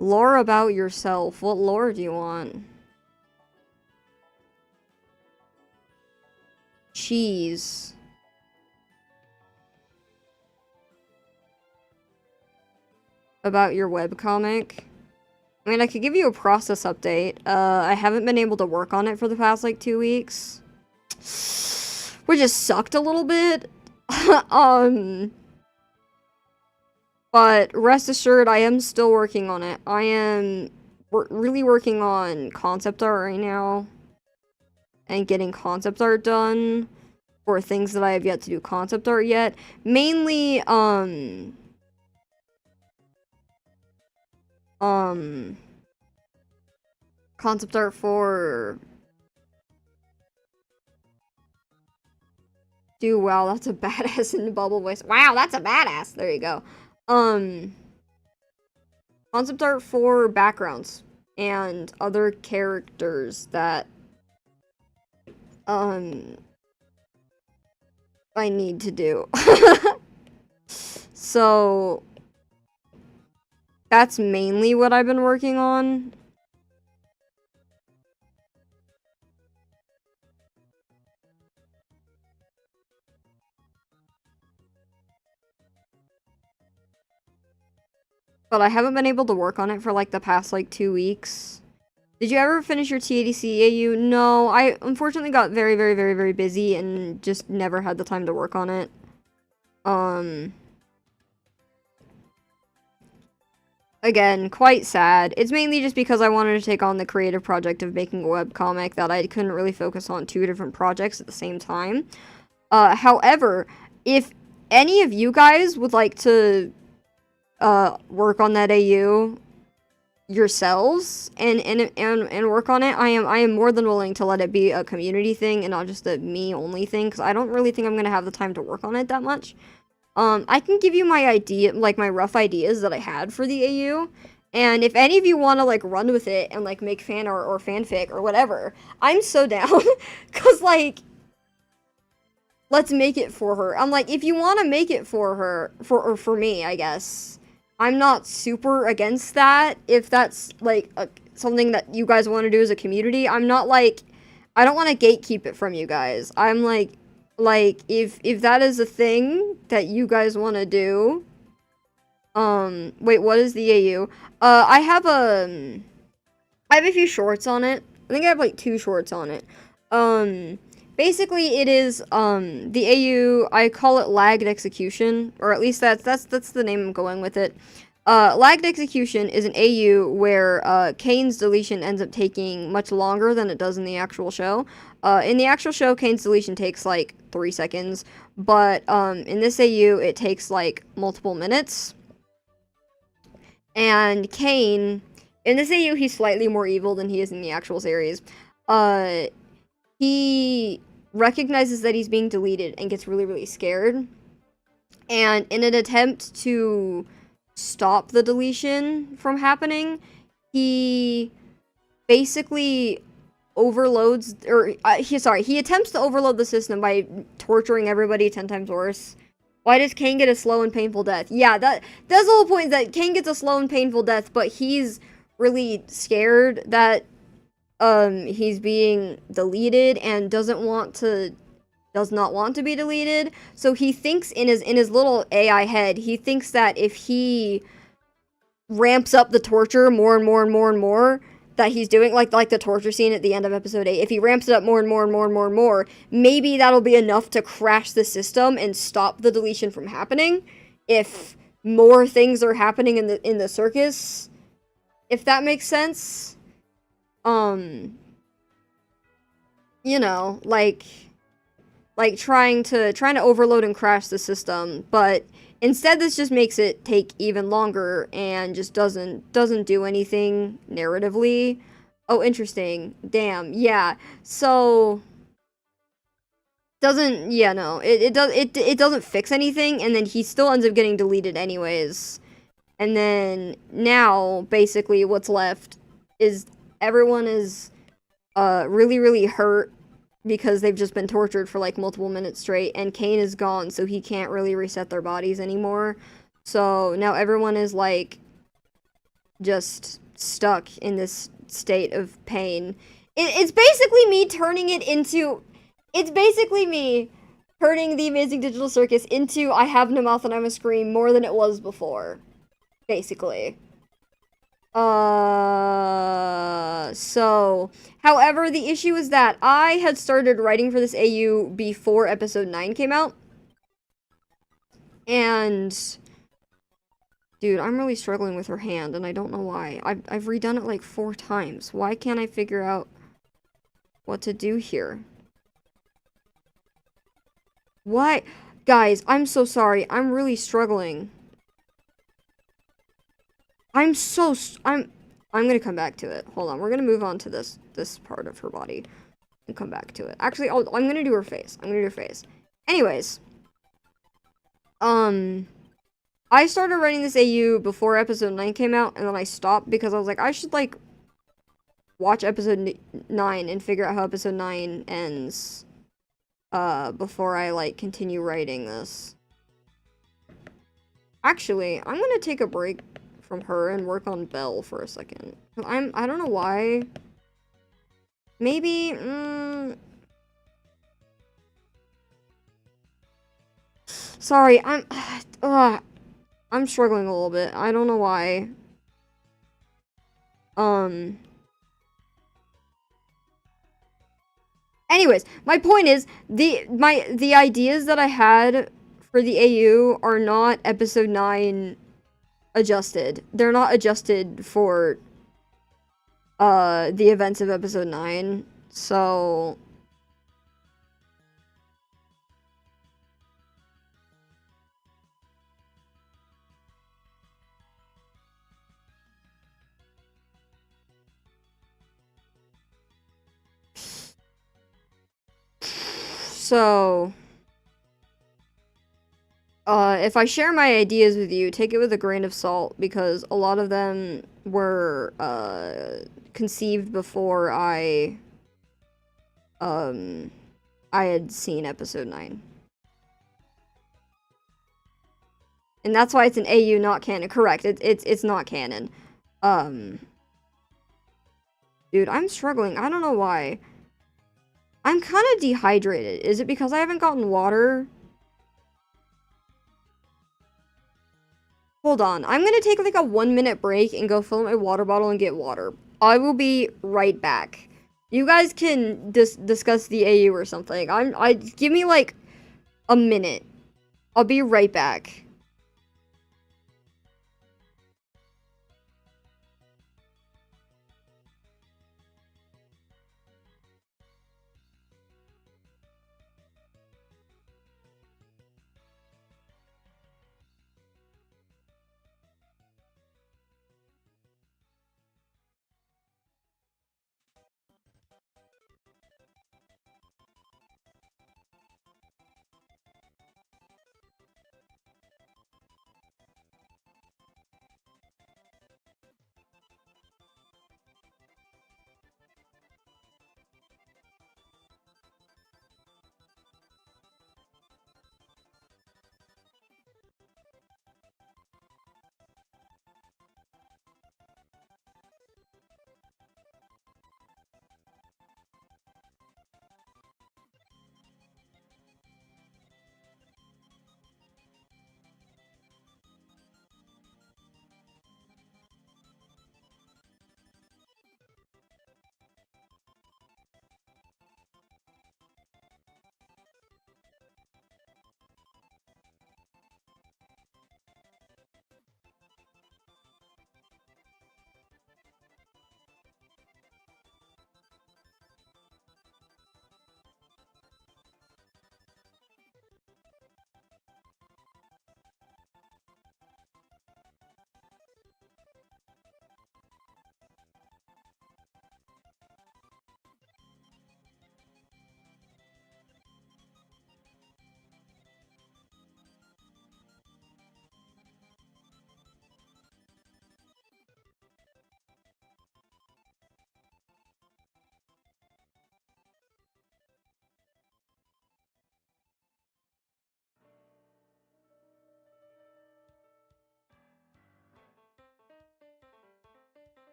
Lore about yourself. What lore do you want? Cheese. About your webcomic? I mean, I could give you a process update. I haven't been able to work on it for the past, like, 2 weeks. Which just sucked a little bit. But rest assured, I am still working on it. I am really working on concept art right now. And getting concept art done for things that I have yet to do concept art yet. Mainly, concept art for... Wow, that's a badass in the bubble voice. Wow, that's a badass. There you go. Concept art for backgrounds and other characters that I need to do. So that's mainly what I've been working on. But I haven't been able to work on it for like the past like 2 weeks. Did you ever finish your TADC AU? No, I unfortunately got very, very, very, very busy and just never had the time to work on it. Again, quite sad. It's mainly just because I wanted to take on the creative project of making a webcomic that I couldn't really focus on 2 different projects at the same time. However, if any of you guys would like to work on that AU yourselves and work on it, I am more than willing to let it be a community thing and not just a me only thing, because I don't really think I'm gonna have the time to work on it that much. I can give you my idea, like my rough ideas that I had for the AU, and if any of you want to like run with it and like make fan art or fanfic or whatever, I'm so down. Cause like, let's make it for her. I'm like, if you want to make it for her, for me, I guess, I'm not super against that. If that's like something that you guys want to do as a community, I'm not like, I don't want to gatekeep it from you guys. I'm like if that is a thing that you guys want to do. Wait, what is the AU? I have a few shorts on it. I think I have like 2 shorts on it. Basically it is the AU, I call it lagged execution, or at least that's the name I'm going with it. Lagged execution is an AU where Kane's deletion ends up taking much longer than it does in the actual show. In the actual show, Kane's deletion takes like 3 seconds, but in this AU it takes like multiple minutes. And Kane, in this AU, he's slightly more evil than he is in the actual series. He recognizes that he's being deleted and gets really, really scared. And in an attempt to stop the deletion from happening, he basically overloads, or he attempts to overload the system by torturing everybody 10 times worse. Why does Kane get a slow and painful death? Yeah, that's the whole point, that Kane gets a slow and painful death, but he's really scared that he's being deleted and does not want to be deleted. So he thinks in his little AI head, he thinks that if he ramps up the torture more and more and more and more that he's doing, like the torture scene at the end of episode 8, if he ramps it up more and more and more and more and more, maybe that'll be enough to crash the system and stop the deletion from happening. If more things are happening in the circus, if that makes sense. You know, like trying to overload and crash the system, but instead this just makes it take even longer and just doesn't do anything narratively. Oh, interesting. Damn. Yeah. So it doesn't fix anything, and then he still ends up getting deleted anyways. And then now basically what's left is everyone is really, really hurt because they've just been tortured for like multiple minutes straight, and Kane is gone, so he can't really reset their bodies anymore. So now everyone is like just stuck in this state of pain. It's basically me turning the Amazing Digital Circus into I have no mouth and I'm a scream more than it was before, basically. So, however, the issue is that I had started writing for this AU before episode 9 came out. And, dude, I'm really struggling with her hand, and I don't know why. I've redone it like 4 times. Why can't I figure out what to do here? Why? Guys, I'm so sorry. I'm really struggling. I'm gonna come back to it. Hold on, we're gonna move on to this part of her body and come back to it. Actually, I'm gonna do her face. I'm gonna do her face. Anyways, I started writing this AU before episode 9 came out, and then I stopped because I was like, I should like watch episode 9 and figure out how episode 9 ends before I like continue writing this. Actually, I'm gonna take a break from her and work on Belle for a second. I don't know why. Maybe sorry, I'm struggling a little bit. I don't know why. Anyways, my point is the ideas that I had for the AU are not episode 9 adjusted. They're not adjusted for the events of episode 9. So if I share my ideas with you, take it with a grain of salt, because a lot of them were conceived before I had seen episode 9. And that's why it's an AU, not canon. Correct. It's not canon. Dude, I'm struggling. I don't know why. I'm kind of dehydrated. Is it because I haven't gotten water? Hold on. I'm gonna take like a 1-minute break and go fill my water bottle and get water. I will be right back. You guys can discuss the AU or something. Give me like a minute. I'll be right back.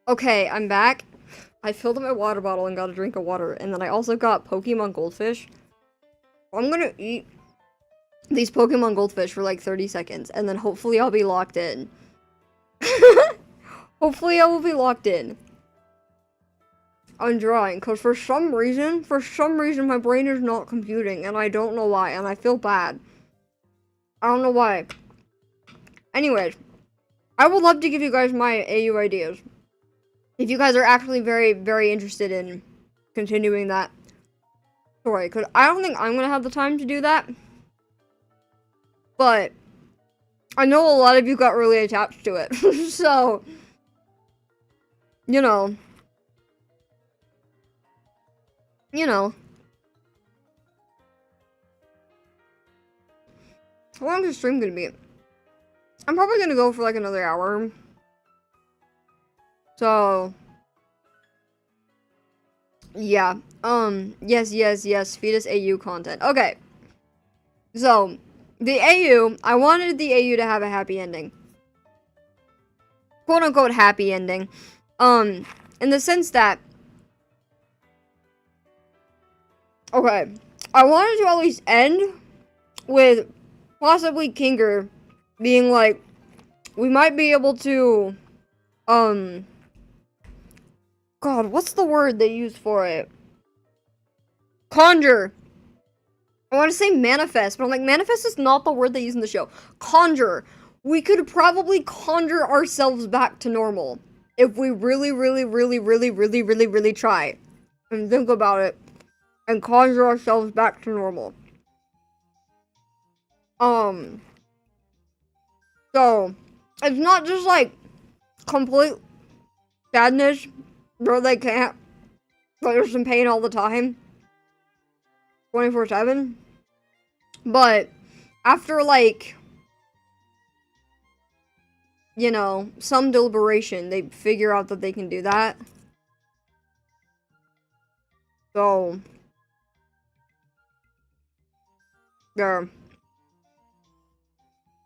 Okay, I'm back. I filled up my water bottle and got a drink of water, and then I also got Pokemon Goldfish. I'm gonna eat these Pokemon Goldfish for like 30 seconds, and then hopefully I'll be locked in. Hopefully I will be locked in. I'm drawing, because for some reason, my brain is not computing, and I don't know why, and I feel bad. I don't know why. Anyways, I would love to give you guys my AU ideas. If you guys are actually very, very interested in continuing that story, because I don't think I'm gonna have the time to do that. But I know a lot of you got really attached to it, so you know. You know. How long is the stream gonna be? I'm probably gonna go for like another hour. So yeah. Yes. Fetus AU content. Okay. So the AU, I wanted the AU to have a happy ending. Quote unquote happy ending. In the sense that, okay, I wanted to at least end with possibly Kinger being like, we might be able to, God, what's the word they use for it? Conjure. I want to say manifest, but I'm like, manifest is not the word they use in the show. Conjure. We could probably conjure ourselves back to normal if we really try and think about it and conjure ourselves back to normal. So it's not just like complete sadness where they can't, but there's some pain all the time, 24/7. But after like, you know, some deliberation, they figure out that they can do that. So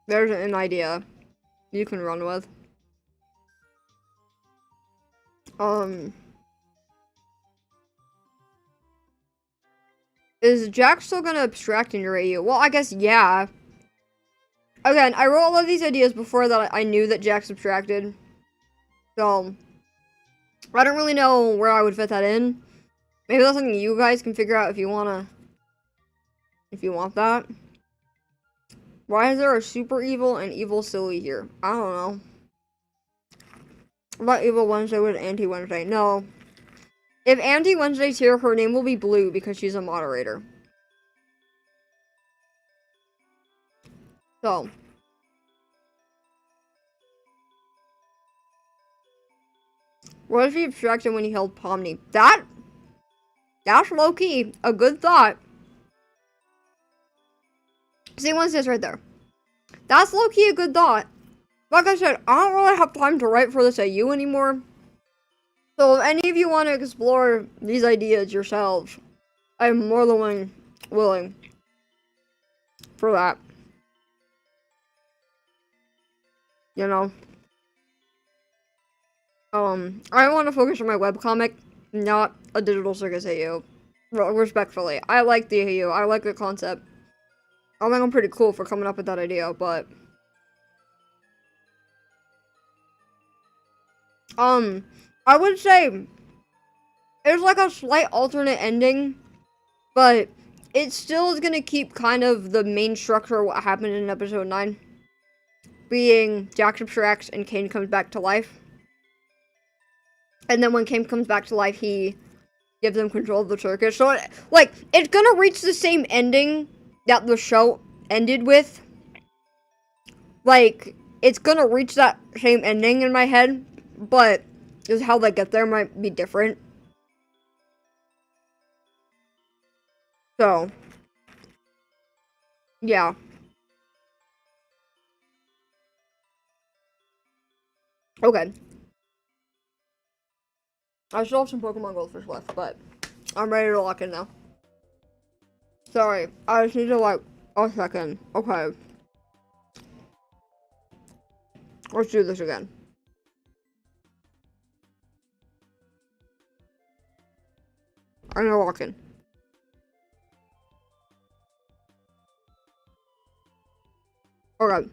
there's an idea you can run with. Is Jack still gonna abstract in your AU? Well, I guess, yeah. Again, I wrote all of these ideas before that I knew that Jack subtracted. So, I don't really know where I would fit that in. Maybe that's something you guys can figure out if you want that. Why is there a super evil and evil silly here? I don't know. I thought Evil Wednesday was Anti Wednesday. No. If Anti Wednesday's here, her name will be Blue because she's a moderator. So. What if he abstracted when he held Pomni? That's low-key a good thought. See, one says right there. That's low-key a good thought. Like I said, I don't really have time to write for this AU anymore. So if any of you want to explore these ideas yourselves, I'm more than willing for that. You know? I want to focus on my webcomic, not a digital circus AU. Respectfully. I like the AU. I like the concept. I think I'm pretty cool for coming up with that idea, but I would say it's like a slight alternate ending, but it still is gonna keep kind of the main structure of what happened in episode 9. Being Jack subtracts and Kane comes back to life. And then when Kane comes back to life, he gives them control of the circus. So, it's gonna reach the same ending that the show ended with. Like, it's gonna reach that same ending in my head, but just how they get there might be different. So, yeah. Okay. I still have some Pokemon Goldfish left, but I'm ready to lock in now. Sorry, I just need to, a second. Okay. Let's do this again. I'm gonna lock in. Okay.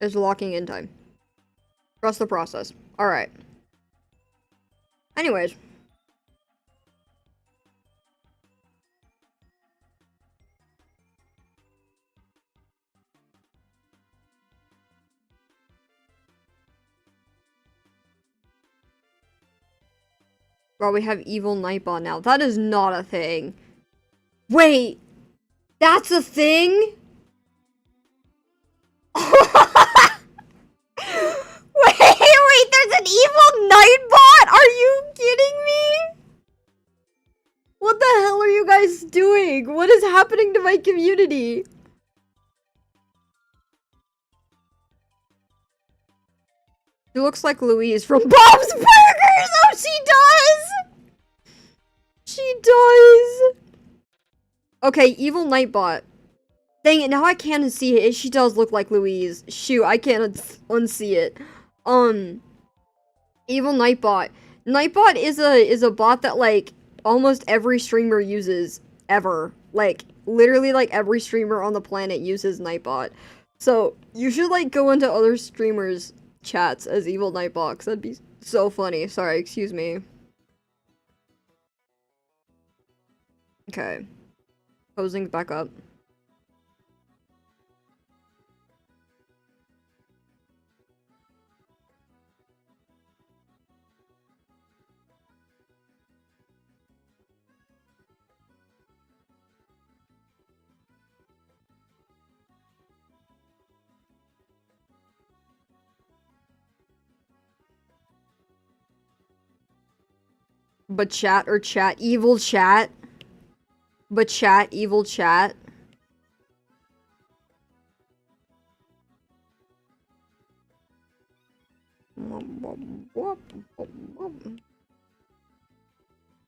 It's locking in time. Trust the process. Alright. Anyways. Well, we have Evil Nightbot now. That is not a thing. Wait! That's a thing? Wait, there's an evil Nightbot? Are you kidding me? What the hell are you guys doing? What is happening to my community? She looks like Louise from Bob's Burgers! Oh, she does! She does! Okay, evil Nightbot. Dang it, now I can't unsee it. She does look like Louise. Shoot, I can't unsee it. Evil Nightbot. Nightbot is a bot that, like, almost every streamer uses ever. Like, literally, like, every streamer on the planet uses Nightbot. So, you should, like, go into other streamers' chats as evil Nightbot, 'cause that'd be so funny. Sorry, excuse me. Okay. Posing back up. But chat or chat, evil chat. But chat, evil chat.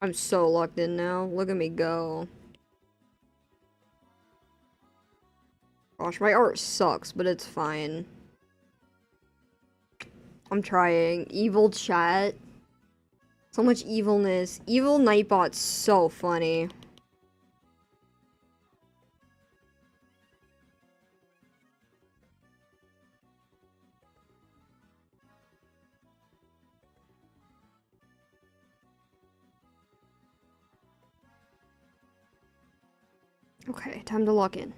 I'm so locked in now. Look at me go. Gosh, my art sucks, but it's fine. I'm trying. Evil chat. So much evilness. Evil Nightbot's so funny. Okay, time to log in.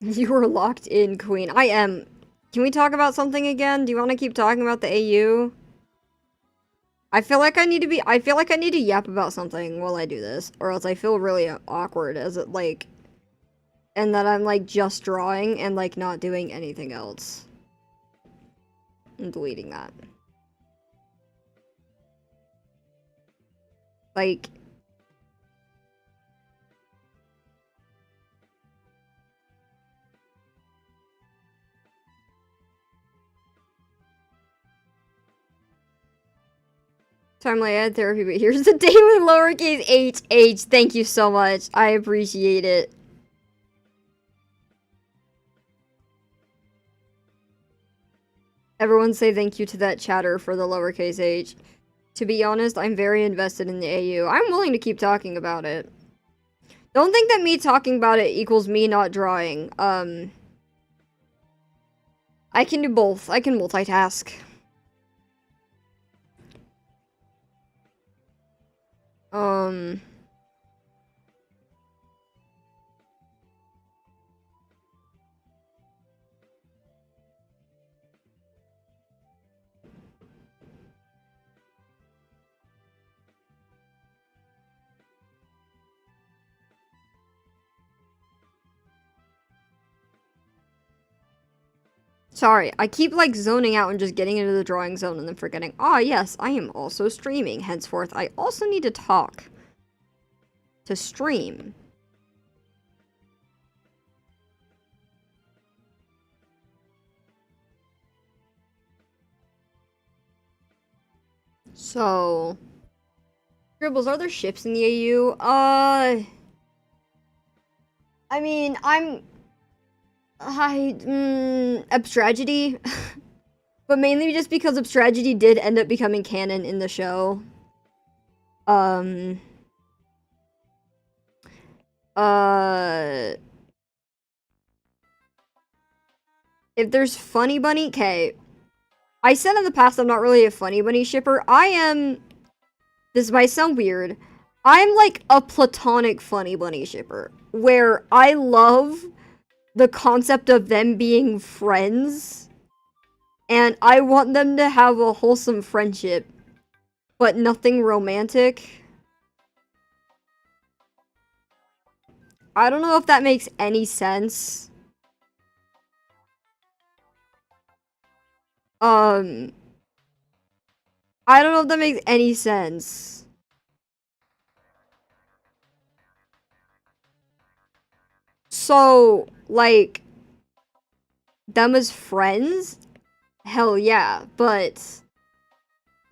You were locked in, Queen. I am. Can we talk about something again? Do you want to keep talking about the AU? I feel like I need to yap about something while I do this, or else I feel really awkward as it, like, and that I'm, like, just drawing and, like, not doing anything else. I'm deleting that. Like... Timely ad therapy, but here's the day with lowercase h. Thank you so much. I appreciate it. Everyone say thank you to that chatter for the lowercase h. To be honest, I'm very invested in the AU. I'm willing to keep talking about it. Don't think that me talking about it equals me not drawing. I can do both. I can multitask. Sorry, I keep, like, zoning out and just getting into the drawing zone and then forgetting, ah, yes, I am also streaming. Henceforth, I also need to talk. To stream. So... Scribbles, are there ships in the AU? I mean, Abstragedy. But mainly just because Abstragedy did end up becoming canon in the show. If there's Funny Bunny, okay. I said in the past I'm not really a Funny Bunny shipper. I am. This might sound weird. I'm like a platonic Funny Bunny shipper, where I love the concept of them being friends, and I want them to have a wholesome friendship, but nothing romantic. I don't know if that makes any sense. I don't know if that makes any sense. So, like, them as friends? Hell yeah, but,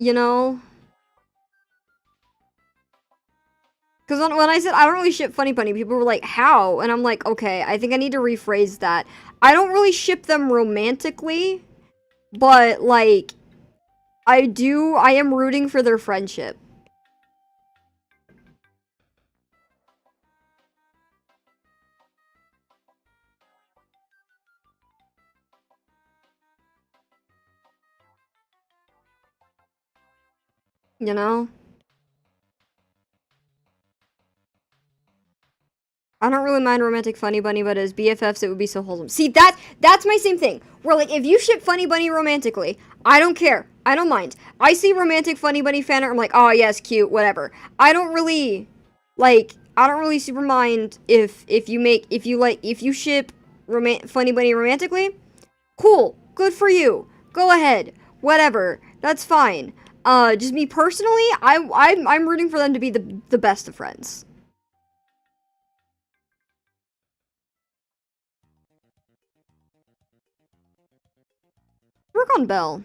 you know? Because when I said I don't really ship Funny Bunny, people were like, how? And I'm like, okay, I think I need to rephrase that. I don't really ship them romantically, but, like, I am rooting for their friendship. You know? I don't really mind romantic Funny Bunny, but as BFFs, it would be so wholesome. See, that's my same thing. Where, like, if you ship Funny Bunny romantically, I don't care. I don't mind. I see romantic Funny Bunny fan art, I'm like, oh, yes, cute, whatever. I don't really super mind if you ship Funny Bunny romantically. Cool. Good for you. Go ahead. Whatever. That's fine. Just me personally, I'm rooting for them to be the best of friends. Work on Belle.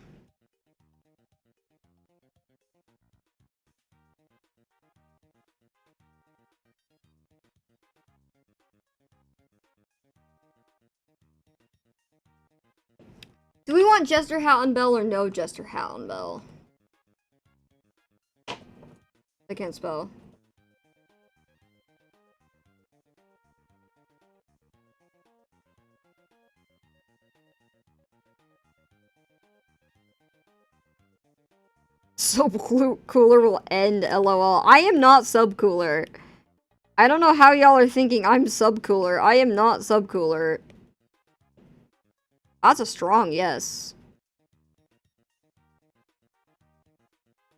Do we want Jester Hat on Belle or no Jester Hat on Belle? I can't spell. Subcooler will end, lol. I am not Subcooler. I don't know how y'all are thinking I'm Subcooler. I am not Subcooler. That's a strong yes.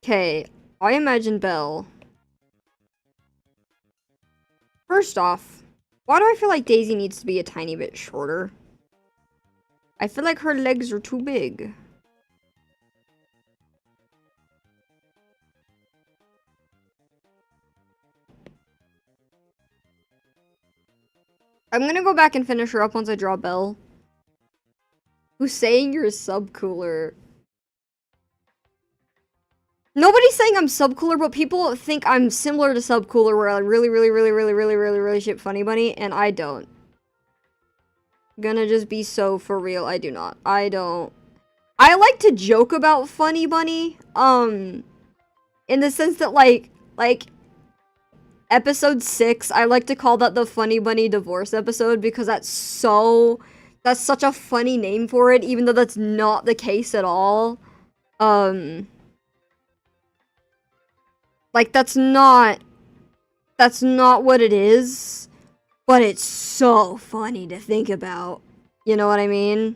Okay, I imagine Belle. First off, why do I feel like Daisy needs to be a tiny bit shorter? I feel like her legs are too big. I'm gonna go back and finish her up once I draw Belle. Who's saying you're a subcooler? Nobody's saying I'm subcooler, but people think I'm similar to subcooler, where I really ship Funny Bunny, and I don't. Gonna just be so for real, I do not. I don't. I like to joke about Funny Bunny, in the sense that, like, episode 6, I like to call that the Funny Bunny divorce episode, because that's such a funny name for it, even though that's not the case at all. Like, that's not what it is, but it's so funny to think about. You know what I mean?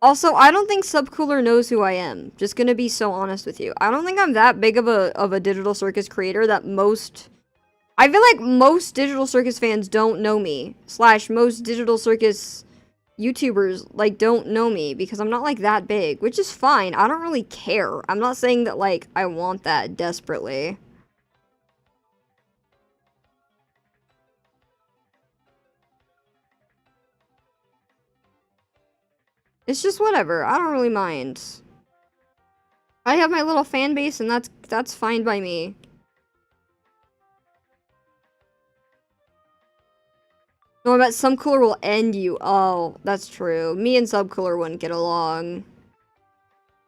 Also, I don't think Subcooler knows who I am. Just gonna be so honest with you. I don't think I'm that big of a Digital Circus creator that I feel like most Digital Circus fans don't know me. / most Digital Circus YouTubers, like, don't know me because I'm not, like, that big, which is fine. I don't really care. I'm not saying that, like, I want that desperately. It's just whatever. I don't really mind. I have my little fan base, and that's fine by me. No, I bet Subcooler will end you. Oh, that's true. Me and Subcooler wouldn't get along.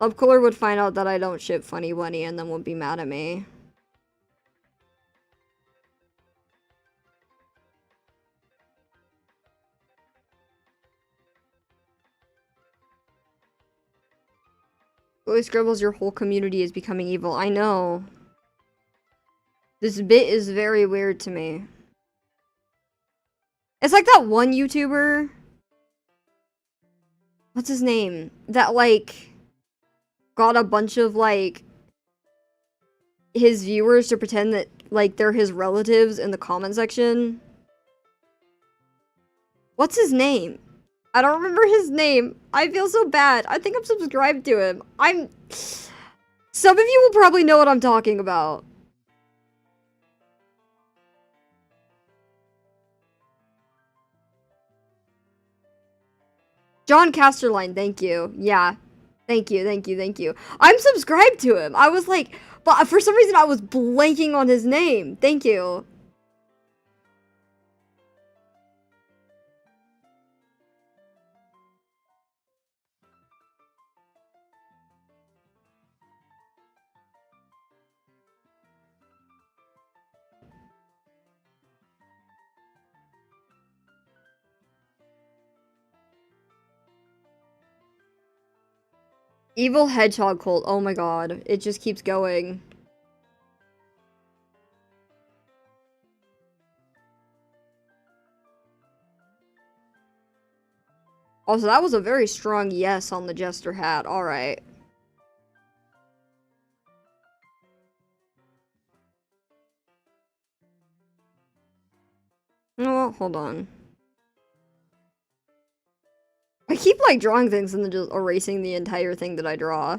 Lovecolor would find out that I don't ship Funny Bunny and then would be mad at me. Billy Scribbles, your whole community is becoming evil. I know. This bit is very weird to me. It's like that one YouTuber. What's his name? That, like, got a bunch of, like, his viewers to pretend that, like, they're his relatives in the comment section. What's his name? I don't remember his name. I feel so bad. I think I'm subscribed to him. Some of you will probably know what I'm talking about. John Casterline, thank you. Yeah. Thank you, thank you, thank you. I'm subscribed to him. I was like, but for some reason I was blanking on his name. Thank you. Evil Hedgehog cult. Oh my god. It just keeps going. Also, that was a very strong yes on the Jester hat. Alright. Oh, hold on. I keep, like, drawing things and then just erasing the entire thing that I draw.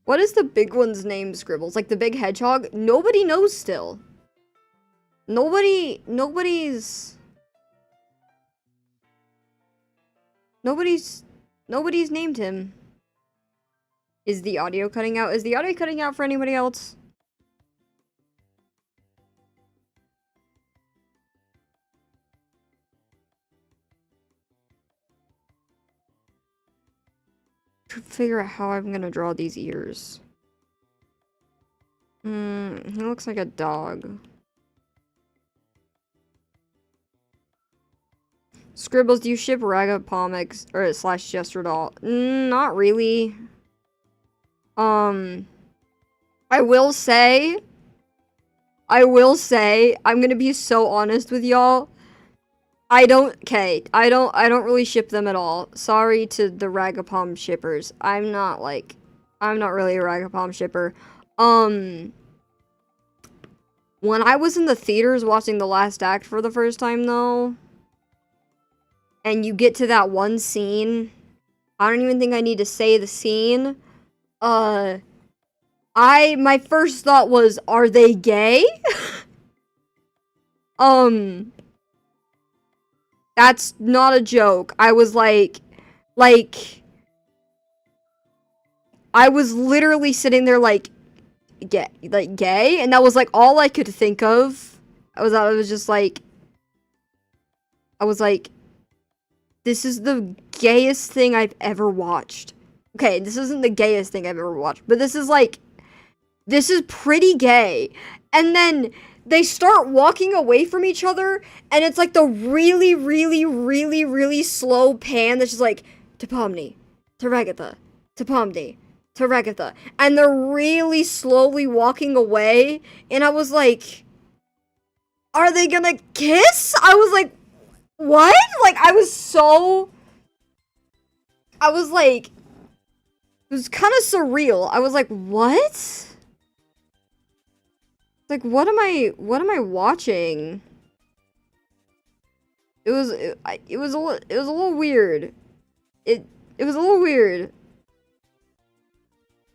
What is the big one's name, Scribbles? Like, the big hedgehog? Nobody knows still. Nobody's named him. Is the audio cutting out? Is the audio cutting out for anybody else? To figure out how I'm gonna draw these ears. He looks like a dog. Scribbles, do you ship Ragapomics or / Jester Doll? Not really. I will say, I'm gonna be so honest with y'all. I don't really ship them at all. Sorry to the Ragapom shippers. I'm not really a Ragapom shipper. When I was in the theaters watching the last act for the first time though, and you get to that one scene, I don't even think I need to say the scene. My first thought was, are they gay? That's not a joke. I was like, I was literally sitting there like, gay? And that was like all I could think of. I was like, this is the gayest thing I've ever watched. Okay, this isn't the gayest thing I've ever watched, but this is pretty gay. And then they start walking away from each other, and it's like the really, really, really, really slow pan that's just like, to Pomni, to Ragatha, to Pomni, to Ragatha. And they're really slowly walking away, and I was like, are they gonna kiss? I was like, what? Like, it was kind of surreal. I was like, what? Like, what am I watching? It was a little weird. It was a little weird.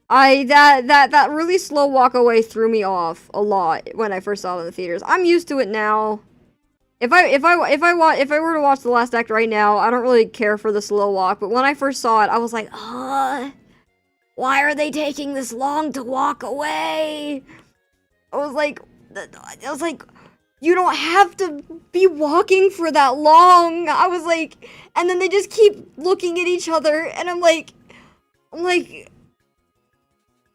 That really slow walk away threw me off a lot when I first saw it in the theaters. I'm used to it now. If I were to watch the last act right now, I don't really care for the slow walk, but when I first saw it, I was like, why are they taking this long to walk away? I was like, you don't have to be walking for that long. I was like, and then they just keep looking at each other, and I'm like,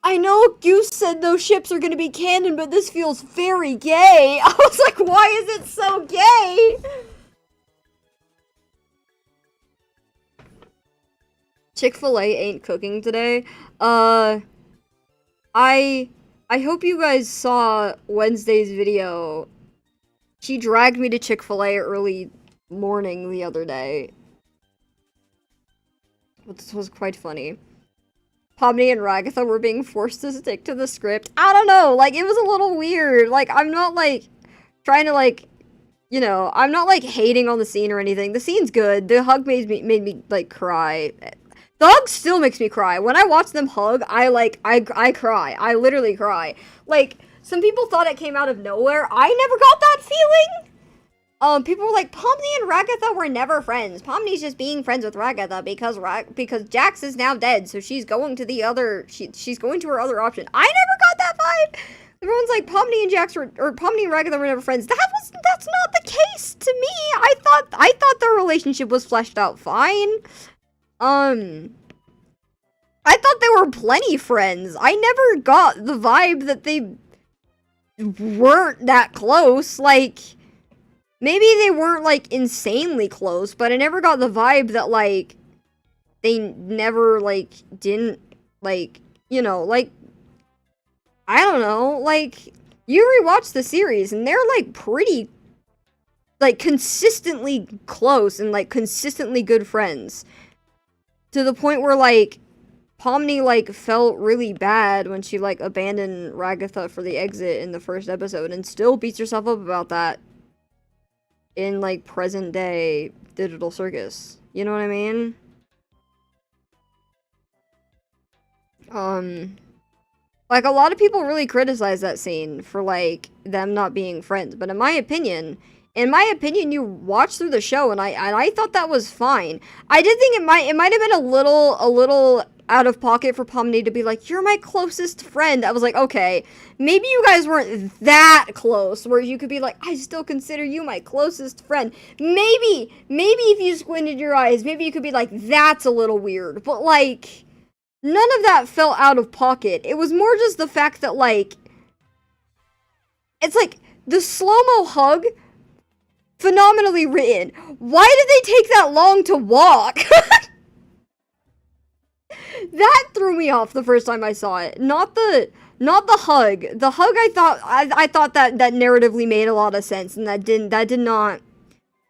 I know Goose said those ships are gonna be canon, but this feels very gay. I was like, why is it so gay? Chick-fil-A ain't cooking today. I hope you guys saw Wednesday's video. She dragged me to Chick-fil-A early morning the other day. This was quite funny. Pomni and Ragatha were being forced to stick to the script. I don't know, like, it was a little weird. Like, I'm not, like, trying to, like, you know, I'm not, like, hating on the scene or anything. The scene's good. The hug made me, like, cry. The hug still makes me cry. When I watch them hug, I cry. I literally cry. Like, some people thought it came out of nowhere. I never got that feeling. People were like, Pomni and Ragatha were never friends. Pomni's just being friends with Ragatha because Jax is now dead, so she's going to the other, she's going to her other option. I never got that vibe. Everyone's like, Pomni and Pomni and Ragatha were never friends. That's not the case to me. I thought their relationship was fleshed out fine. I thought they were plenty friends. I never got the vibe that they weren't that close. Like, maybe they weren't, like, insanely close, but I never got the vibe that, like, they never, like, didn't, like, you know, like, I don't know, like, you rewatch the series, and they're, like, pretty, like, consistently close and, like, consistently good friends. To the point where, like, Pomni, like, felt really bad when she, like, abandoned Ragatha for the exit in the first episode, and still beats herself up about that in, like, present day Digital Circus. You know what I mean? Like, a lot of people really criticize that scene for, like, them not being friends, but in my opinion, you watch through the show, and I thought that was fine. I did think it might have been a little out of pocket for Pomni to be like, you're my closest friend. I was like, okay, maybe you guys weren't that close, where you could be like, I still consider you my closest friend. Maybe if you squinted your eyes, maybe you could be like, that's a little weird. But, like, none of that felt out of pocket. It was more just the fact that, like, it's like, the slow-mo hug, phenomenally written. Why did they take that long to walk? That threw me off the first time I saw it. Not the hug. The hug, I thought that narratively made a lot of sense, and that did not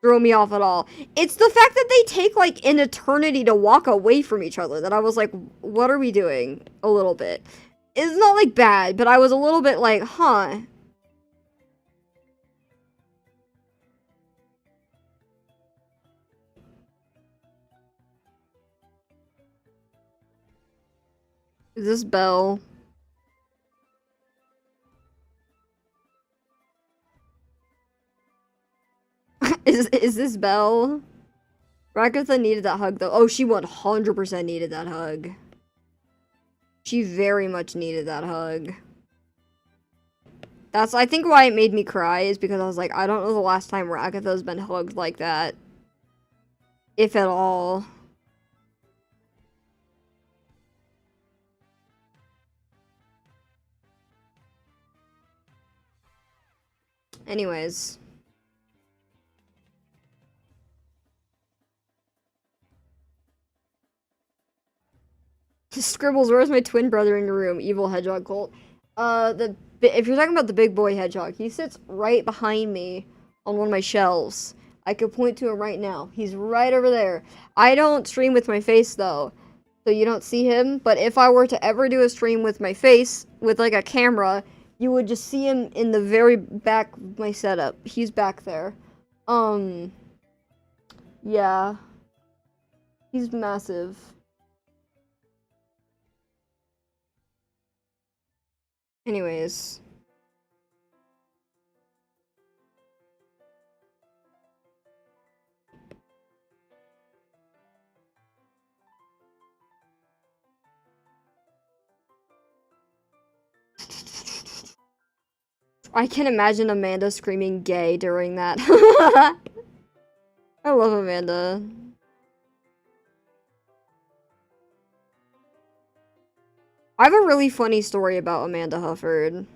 throw me off at all. It's the fact that they take, like, an eternity to walk away from each other that I was like, what are we doing? A little bit. It's not, like, bad, but I was a little bit like, huh. Is this Belle? Is this Belle? Ragatha needed that hug, though. Oh, she 100% needed that hug. She very much needed that hug. That's, I think, why it made me cry, is because I was like, I don't know the last time Ragatha's been hugged like that. If at all. Anyways. Scribbles, where's my twin brother in your room? Evil hedgehog cult. If you're talking about the big boy hedgehog, he sits right behind me on one of my shelves. I could point to him right now. He's right over there. I don't stream with my face, though, so you don't see him. But if I were to ever do a stream with my face, with, like, a camera, you would just see him in the very back of my setup. He's back there. Yeah. He's massive. Anyways. I can imagine Amanda screaming gay during that. I love Amanda. I have a really funny story about Amanda Hufford.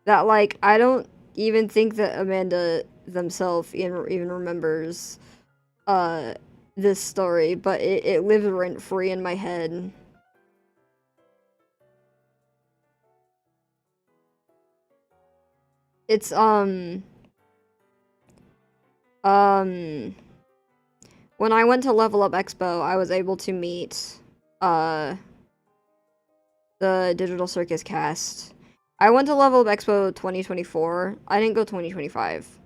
That, like, I don't even think that Amanda themselves even remembers this story, but it lives rent-free in my head. It's, when I went to Level Up Expo, I was able to meet, the Digital Circus cast. I went to Level Up Expo 2024. I didn't go 2025.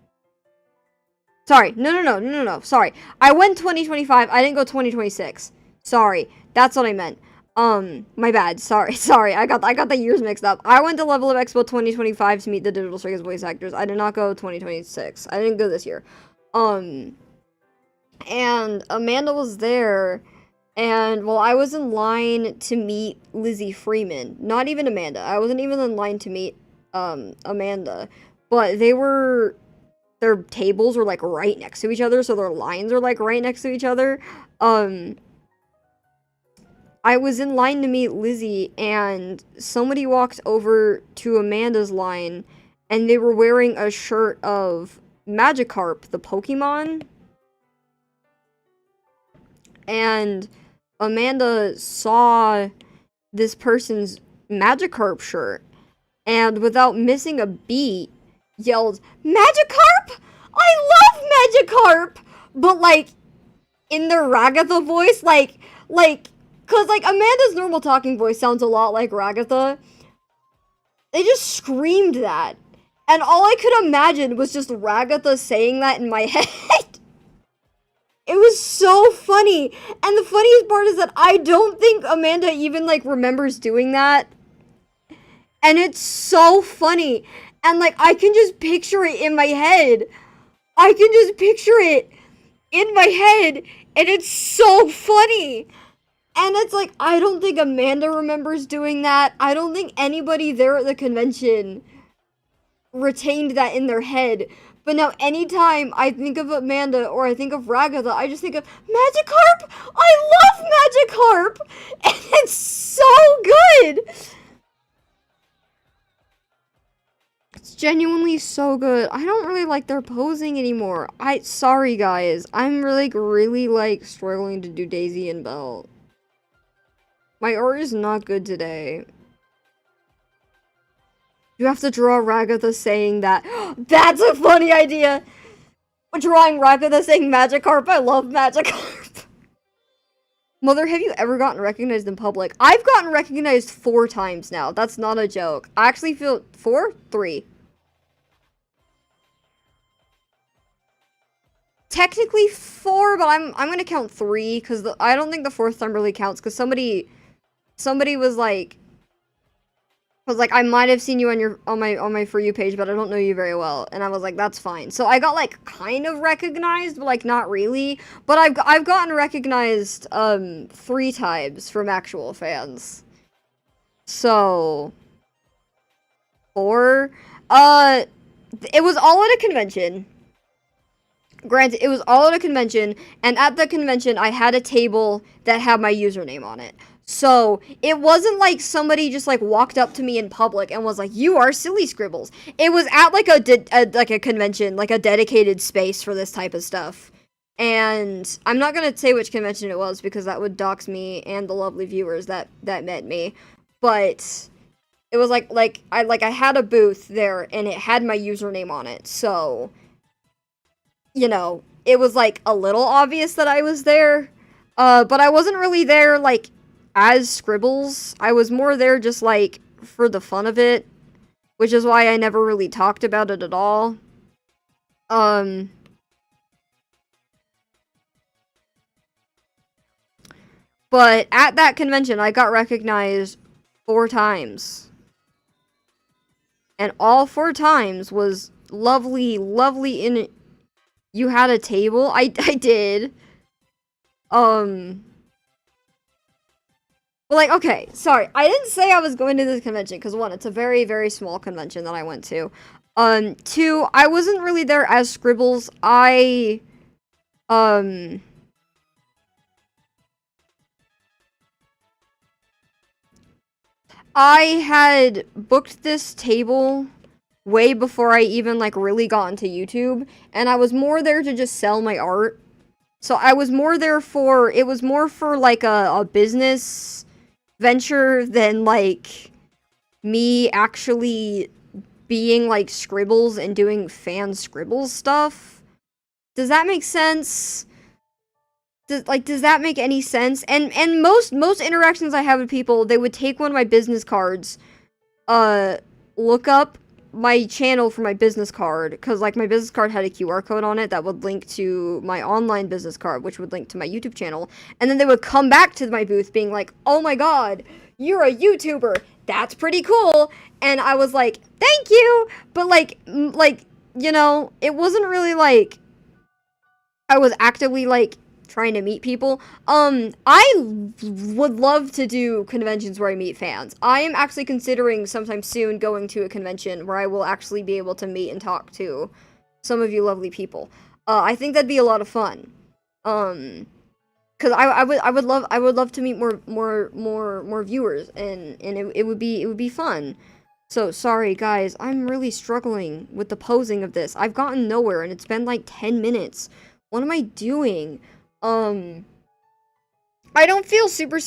Sorry, no, sorry. I went 2025, I didn't go 2026. Sorry, that's what I meant. My bad, sorry, I got the years mixed up. I went to Level Up Expo 2025 to meet the Digital Circus voice actors. I did not go 2026. I didn't go this year. And Amanda was there, and well, I was in line to meet Lizzie Freeman. Not even Amanda. I wasn't even in line to meet, Amanda. But their tables were, like, right next to each other, so their lines are, like, right next to each other. I was in line to meet Lizzie, and somebody walked over to Amanda's line, and they were wearing a shirt of Magikarp, the Pokemon. And Amanda saw this person's Magikarp shirt, and without missing a beat, yelled, "Magikarp? I love Magikarp!" But, like, in their Ragatha voice, cause, like, Amanda's normal talking voice sounds a lot like Ragatha. They just screamed that. And all I could imagine was just Ragatha saying that in my head. It was so funny. And the funniest part is that I don't think Amanda even, like, remembers doing that. And it's so funny. And, like, I can just picture it in my head. I can just picture it in my head. And it's so funny. And it's like, I don't think Amanda remembers doing that. I don't think anybody there at the convention retained that in their head. But now anytime I think of Amanda or I think of Ragatha, I just think of Magikarp! I love Magikarp! And it's so good! It's genuinely so good. I don't really like their posing anymore. Sorry guys. I'm really like struggling to do Daisy and Belle. My art is not good today. You have to draw Ragatha saying that. That's a funny idea! Drawing Ragatha saying Magikarp, I love Magikarp. Mother, have you ever gotten recognized in public? I've gotten recognized 4 times now. That's not a joke. I actually feel 4? 3. Technically 4, but I'm gonna count 3 because I don't think the 4th time really counts because somebody was like, I might have seen you on my For You page, but I don't know you very well. And I was like, that's fine. So I got, like, kind of recognized, but, like, not really. But I've gotten recognized 3 times from actual fans. So 4. It was all at a convention. Granted, it was all at a convention, and at the convention I had a table that had my username on it. So, it wasn't like somebody just, like, walked up to me in public and was like, "You are Silly Scribbles." It was at, like, a convention, like, a dedicated space for this type of stuff. And I'm not gonna say which convention it was, because that would dox me and the lovely viewers that met me. But, it was I had a booth there, and it had my username on it, so, you know, it was, like, a little obvious that I was there. But I wasn't really there, like, as Scribbles. I was more there just, like, for the fun of it, which is why I never really talked about it at all. But at that convention, I got recognized 4 times. And all 4 times was lovely in... You had a table? I did. But like, okay, sorry, I didn't say I was going to this convention because one, it's a very, very small convention that I went to. Two, I wasn't really there as Scribbles. I had booked this table way before I even like really got into YouTube, and I was more there to just sell my art. So I was more there for, it was more for like a business venture than like me actually being like Scribbles and doing fan Scribbles stuff. Does that make sense? Does that make any sense? And most interactions I have with people, they would take one of my business cards, look up my channel for my business card, because like my business card had a QR code on it that would link to my online business card, which would link to my YouTube channel, and then they would come back to my booth being like, oh my god, you're a YouTuber, that's pretty cool, and I was like, thank you, but like, you know, it wasn't really like, I was actively like, trying to meet people. I would love to do conventions where I meet fans. I am actually considering sometime soon going to a convention where I will actually be able to meet and talk to some of you lovely people. I think that'd be a lot of fun. Cause I would love to meet more viewers, and it would be fun. So sorry guys, I'm really struggling with the posing of this. I've gotten nowhere and it's been like 10 minutes. What am I doing? I don't feel super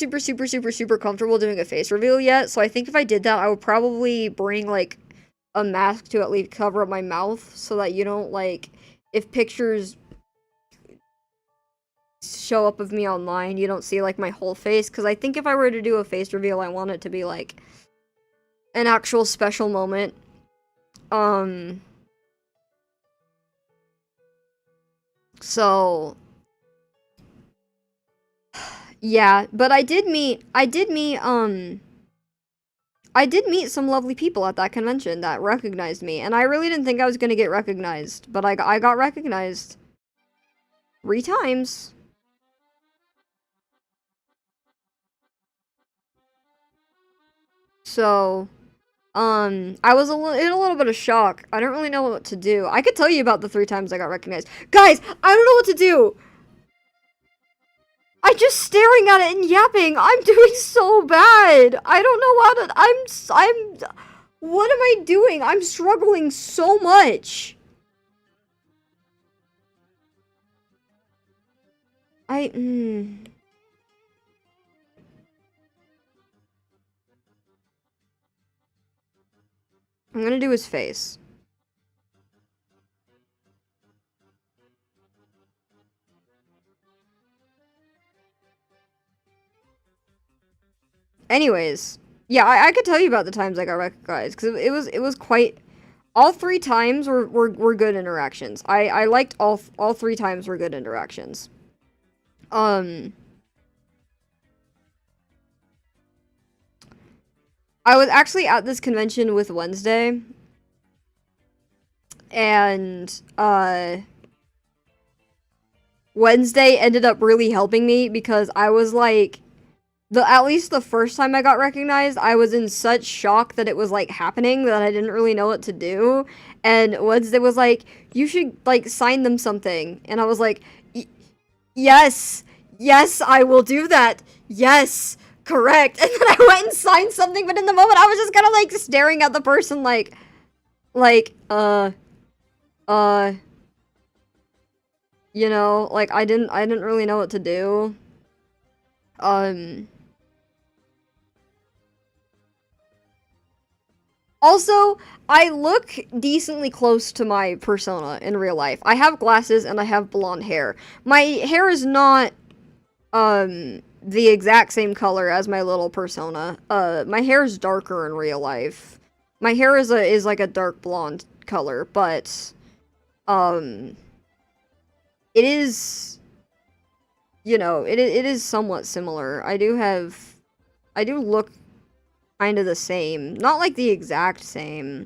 comfortable doing a face reveal yet, so I think if I did that, I would probably bring, like, a mask to at least cover up my mouth, so that you don't, like, if pictures show up of me online, you don't see, like, my whole face, because I think if I were to do a face reveal, I want it to be, like, an actual special moment. So... yeah, but I did meet some lovely people at that convention that recognized me, and I really didn't think I was gonna get recognized, but I got recognized 3 times. So, I was in a little bit of shock. I don't really know what to do. I could tell you about the 3 times I got recognized. Guys, I don't know what to do! I'm just staring at it and yapping. I'm doing so bad. I don't know how to. What am I doing? I'm struggling so much. I'm gonna do his face. Anyways, yeah, I could tell you about the times I got recognized, because it was quite... all 3 times were good interactions. I liked all 3 times were good interactions. I was actually at this convention with Wednesday, and, Wednesday ended up really helping me, because I was like... at least the first time I got recognized, I was in such shock that it was, like, happening that I didn't really know what to do. And Wednesday was like, you should, like, sign them something. And I was like, yes, I will do that. Yes, correct. And then I went and signed something, but in the moment I was just kind of, like, staring at the person like, you know, like, I didn't really know what to do. Also, I look decently close to my persona in real life. I have glasses and I have blonde hair. My hair is not, the exact same color as my little persona. My hair is darker in real life. My hair is like a dark blonde color, but, it is, you know, it is somewhat similar. I do look kind of the same. Not like the exact same,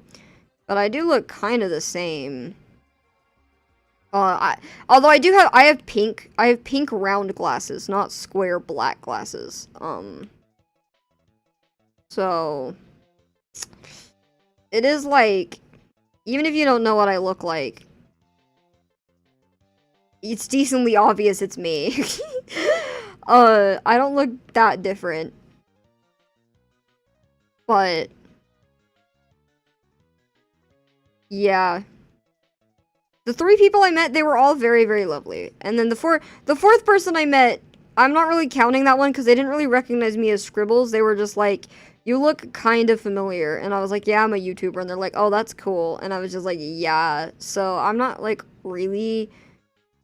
but I do look kind of the same. Although I have pink round glasses, not square black glasses. So it is like, even if you don't know what I look like, it's decently obvious it's me. I don't look that different. But yeah. The 3 people I met, they were all very, very lovely. And then the fourth person I met, I'm not really counting that one because they didn't really recognize me as Scribbles. They were just like, you look kind of familiar. And I was like, yeah, I'm a YouTuber. And they're like, oh, that's cool. And I was just like, yeah. So I'm not like really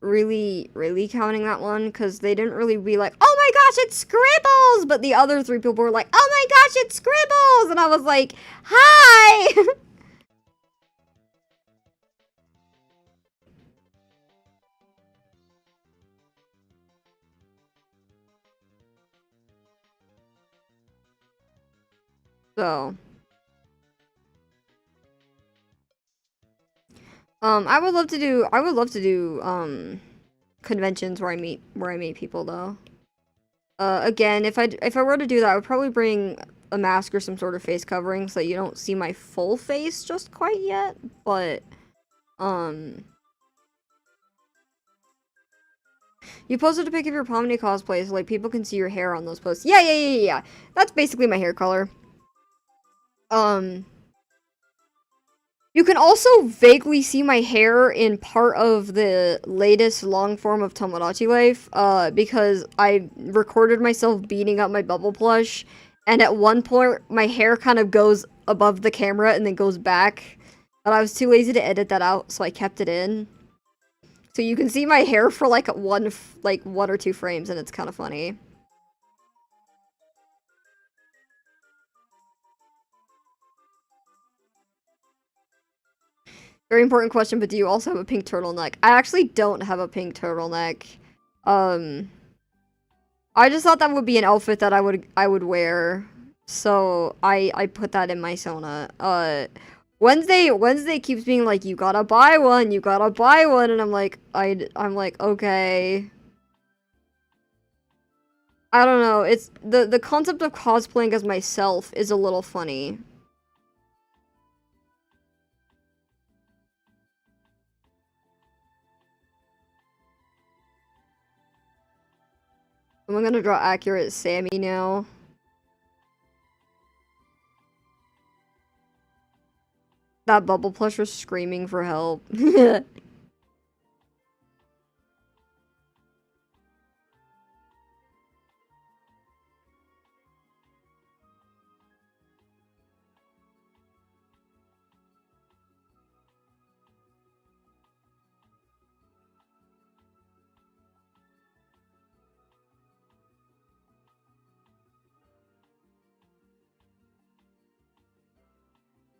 counting that one because they didn't really be like, oh my gosh, it's Scribbles. But the other 3 people were like, oh my gosh, it's Scribbles. And I was like, hi. So, I would love to do, conventions where I meet people though. Again, if I were to do that, I would probably bring a mask or some sort of face covering so that you don't see my full face just quite yet, but, you posted a pic of your Pomni cosplay so like people can see your hair on those posts. Yeah. That's basically my hair color. You can also vaguely see my hair in part of the latest long form of Tomodachi Life, because I recorded myself beating up my bubble plush, and at one point my hair kind of goes above the camera and then goes back, but I was too lazy to edit that out, so I kept it in. So you can see my hair for like one or 2 frames, and it's kind of funny. Very important question, but do you also have a pink turtleneck? I actually don't have a pink turtleneck. I just thought that would be an outfit that I would wear. So I put that in my Sona. Wednesday keeps being like, you gotta buy one, and I'm like, okay. I don't know, it's the concept of cosplaying as myself is a little funny. I'm gonna draw accurate Sammy now. That bubble plush was screaming for help.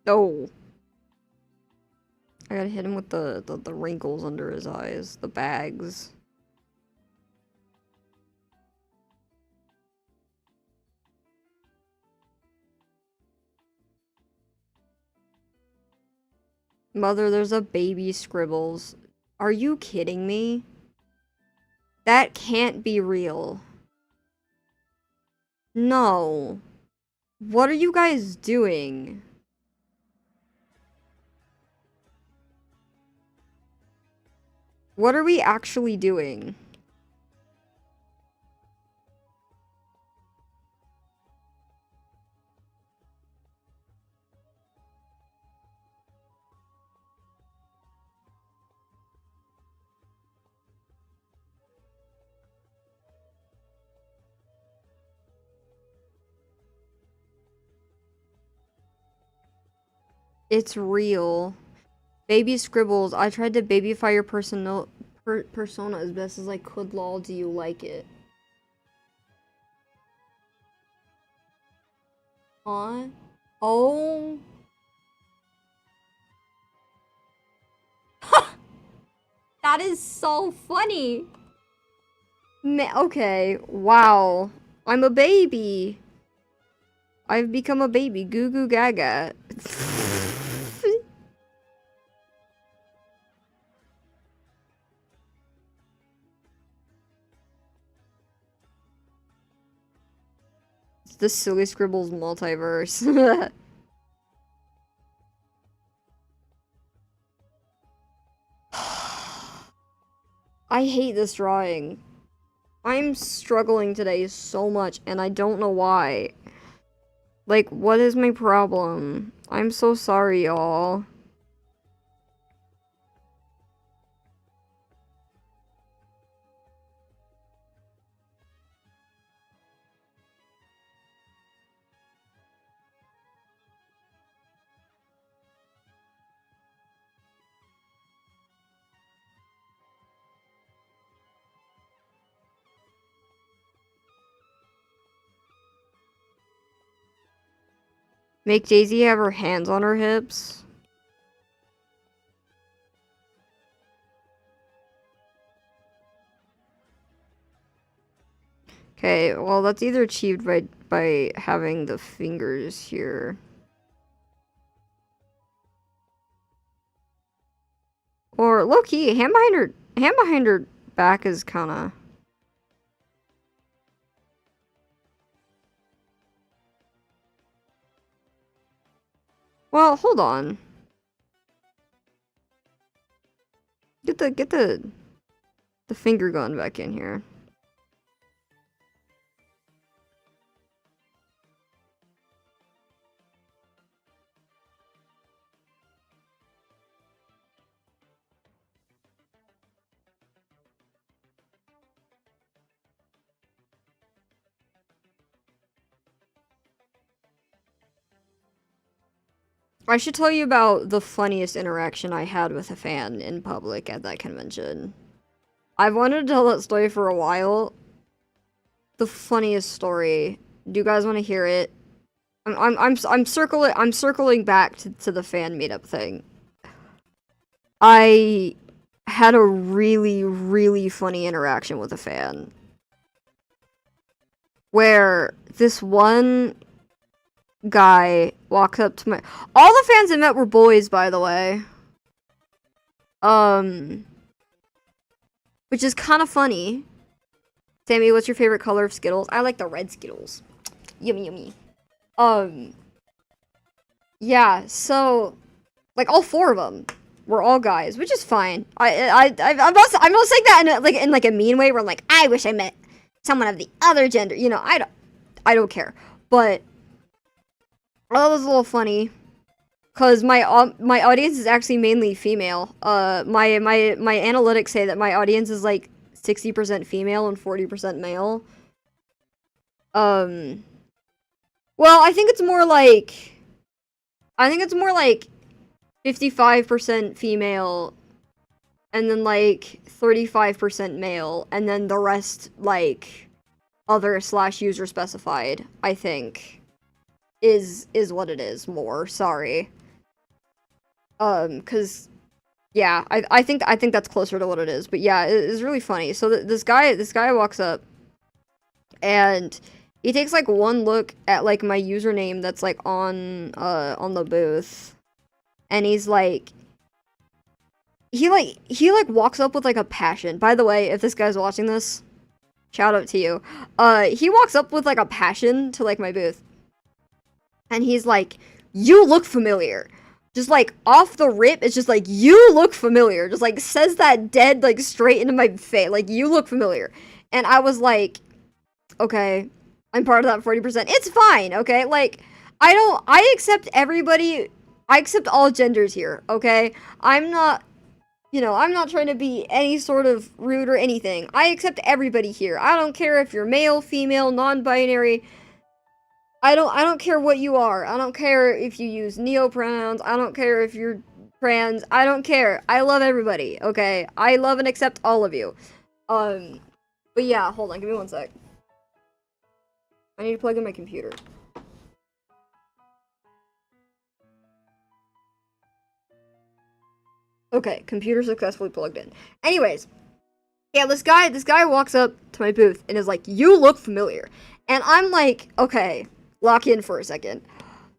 Oh. I gotta hit him with the wrinkles under his eyes. The bags. Mother, there's a baby Scribbles. Are you kidding me? That can't be real. No. What are you guys doing? What are we actually doing? It's real. Baby Scribbles, I tried to babyfy your persona as best as I could, lol. Do you like it? Huh? Oh. That is so funny. Okay, wow. I'm a baby. I've become a baby. Goo goo gaga. the Silly Scribbles multiverse. I hate this drawing. I'm struggling today so much, and I don't know why. Like, what is my problem? I'm so sorry, y'all. Make Daisy have her hands on her hips. Okay, well that's either achieved by having the fingers here. Or low-key, hand behind her back is kinda... Well, hold on. Get the finger gun back in here. I should tell you about the funniest interaction I had with a fan in public at that convention. I've wanted to tell that story for a while. The funniest story. Do you guys want to hear it? I'm circling back to the fan meetup thing. I had a really funny interaction with a fan. Where this one guy walks up to my... All the fans I met were boys, by the way. Which is kind of funny. Sammy, what's your favorite color of Skittles? I like the red Skittles. Yummy, yummy. Yeah, so... Like, all 4 of them were all guys, which is fine. I'm not saying that in a mean way, where I'm like, I wish I met someone of the other gender. You know, I don't care. But... Oh, that was a little funny, cause my audience is actually mainly female. My analytics say that my audience is like 60% female and 40% male. Well, I think it's more like 55% female, and then like 35% male, and then the rest like other / user specified, I think. Is what it is more. Sorry. Cause yeah, I think that's closer to what it is. But yeah, it's really funny. So this guy walks up, and he takes like one look at like my username that's like on the booth, and he's like, he walks up with like a passion. By the way, if this guy's watching this, shout out to you. He walks up with like a passion to like my booth. And he's like, you look familiar. Just like off the rip, it's just like, you look familiar. Just like says that dead like straight into my face. Like, you look familiar. And I was like, okay, I'm part of that 40%. It's fine, okay? Like, I accept everybody. I accept all genders here, okay? I'm not trying to be any sort of rude or anything. I accept everybody here. I don't care if you're male, female, non-binary. I don't care what you are. I don't care if you use neo-pronouns. I don't care if you're trans. I don't care. I love everybody, okay? I love and accept all of you. But yeah, hold on. Give me one sec. I need to plug in my computer. Okay, computer successfully plugged in. Anyways, yeah, this guy walks up to my booth and is like, you look familiar. And I'm like, okay, lock in for a second.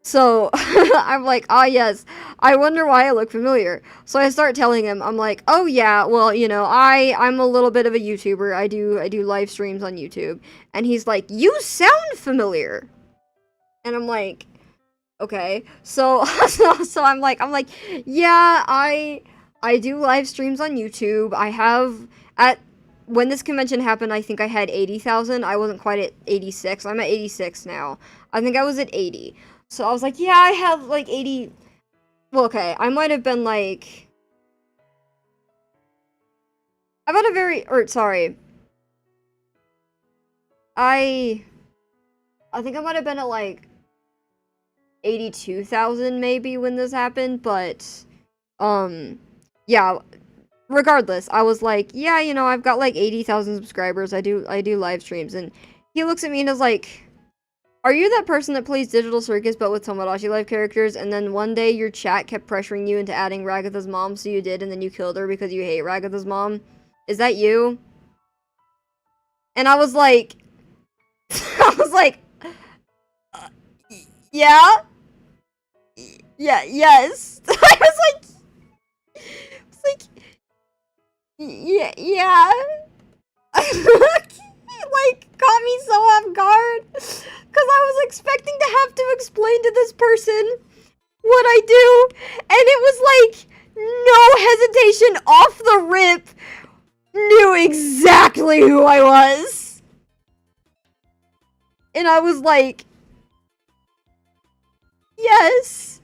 So I'm like, ah, yes, I wonder why I look familiar. So I start telling him, I'm like, oh yeah, well, you know, I'm a little bit of a YouTuber. I do live streams on YouTube. And he's like, you sound familiar. And I'm like, okay. So so I'm like, yeah, I do live streams on YouTube. I have when this convention happened, I think I had 80,000. I wasn't quite at 86. I'm at 86 now. I think I was at 80. So I was like, yeah, I have like 80. Well, okay, I might have been like, I'm at a very, or sorry. I think I might have been at like 82,000 maybe when this happened, but yeah, regardless, I was like, yeah, you know, I've got like 80,000 subscribers. I do live streams. And he looks at me and is like, are you that person that plays Digital Circus but with Tomodachi Life characters, and then one day your chat kept pressuring you into adding Ragatha's mom, so you did, and then you killed her because you hate Ragatha's mom? Is that you? And I was like, I was like, yeah? Yeah, yes. I was like, yeah. Like, caught me so off guard. Because I was expecting to have to explain to this person what I do. And it was like, no hesitation, off the rip, knew exactly who I was. And I was like, yes.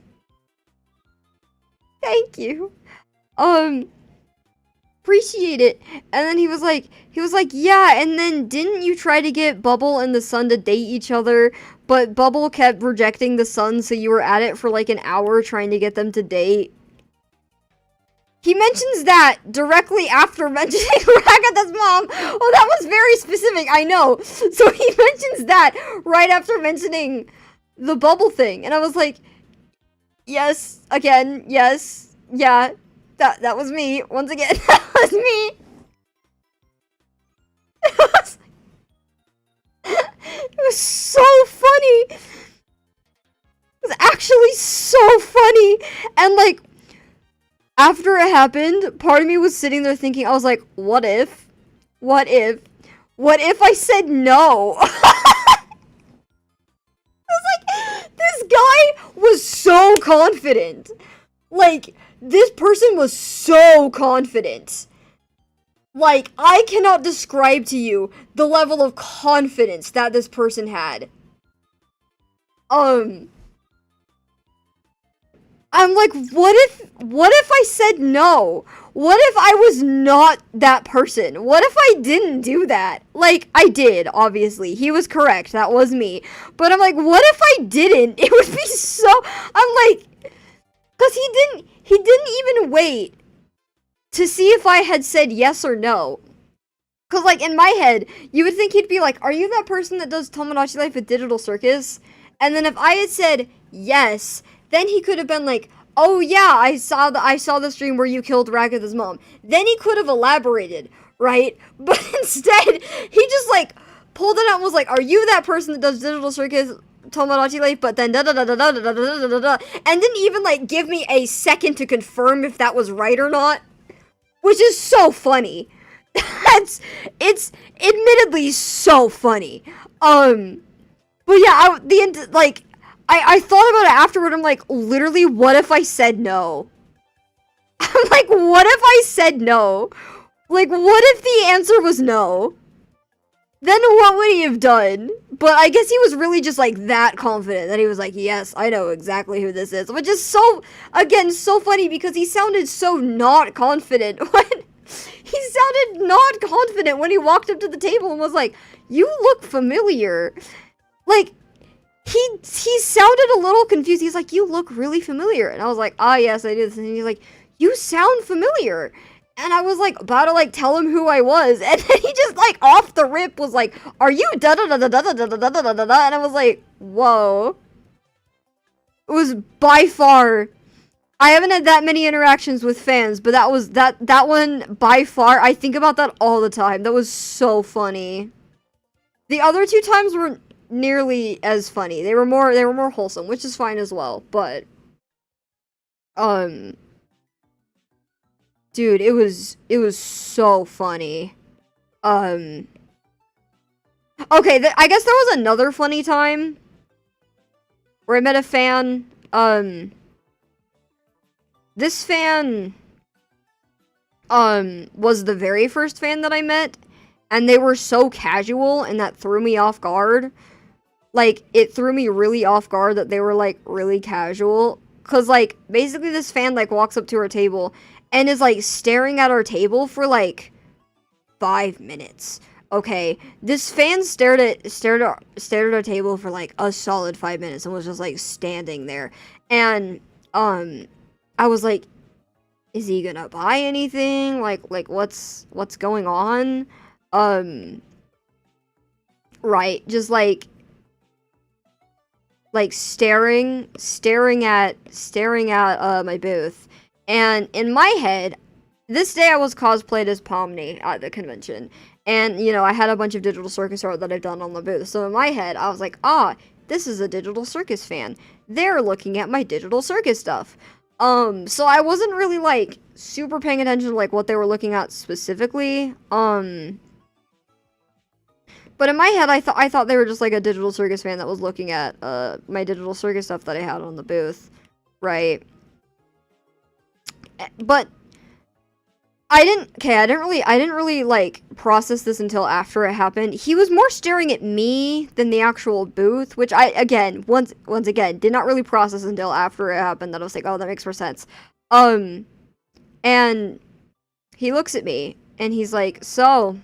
Thank you. Appreciate it. And then he was like, yeah, and then didn't you try to get Bubble and the Sun to date each other, but Bubble kept rejecting the Sun, so you were at it for like an hour trying to get them to date? He mentions that directly after mentioning Ragatha's mom. Oh, that was very specific, I know. So he mentions that right after mentioning the Bubble thing. And I was like, yes, again, yes, yeah, that was me. Once again, that was me. It was so funny. It was actually so funny. And like, after it happened, part of me was sitting there thinking, I was like, what if I said no? I was like, this guy was so confident. Like, this person was so confident. Like, I cannot describe to you the level of confidence that this person had. I'm like, what if I said no? What if I was not that person? What if I didn't do that? Like, I did, obviously. He was correct. That was me. But I'm like, what if I didn't? It would be so... I'm like... Because he didn't even wait to see if I had said yes or no. Because, like, in my head, you would think he'd be like, are you that person that does Tomodachi Life with Digital Circus? And then if I had said yes, then he could have been like, oh yeah, I saw the stream where you killed Ragatha's mom. Then he could have elaborated, right? But instead, he just, like, pulled it out and was like, are you that person that does Digital Circus Tomodachi Life, but then da-da-da-da-da-da-da-da-da-da, and didn't even, like, give me a second to confirm if that was right or not, which is so funny. It's admittedly so funny. But yeah, I thought about it afterward. I'm like, literally, what if I said no? I'm like, what if I said no? Like, what if the answer was no? Then what would he have done? But I guess he was really just, like, that confident that he was like, yes, I know exactly who this is. Which is so, again, so funny because he sounded so not confident when... He sounded not confident when he walked up to the table and was like, you look familiar. Like, he sounded a little confused. He's like, you look really familiar. And I was like, ah, yes, I do. And he's like, you sound familiar. And I was like, about to like tell him who I was. And then he just like off the rip was like, are you da da da da da da da da da da da da? And I was like, whoa. It was by far... I haven't had that many interactions with fans, but that was that one by far. I think about that all the time. That was so funny. The other two times weren't nearly as funny. They were more wholesome, which is fine as well. But dude, it was so funny. Okay, I guess there was another funny time. where I met a fan. This fan was the very first fan that I met, and they were so casual, and that threw me off guard. Like, it threw me really off guard that they were, like, really casual. Cause, like, basically this fan, like, walks up to our table and is, like, staring at our table for, like, 5 minutes. Okay, this fan stared at our table for, like, a solid 5 minutes and was just, like, standing there. And, I was like, is he gonna buy anything? Like, what's going on? Right, just, like staring at my booth. And in my head, this day I was cosplayed as Pomni at the convention. And, you know, I had a bunch of digital circus art that I've done on the booth. So in my head, I was like, this is a digital circus fan. They're looking at my digital circus stuff. So I wasn't really, like, super paying attention to, like, what they were looking at specifically. But in my head, I thought they were just, like, a digital circus fan that was looking at, my digital circus stuff that I had on the booth. Right. But I didn't really, like, process this until after it happened. He was more staring at me than the actual booth, which I, again, once again, did not really process until after it happened, that I was like, oh, that makes more sense. And he looks at me, and he's like, so,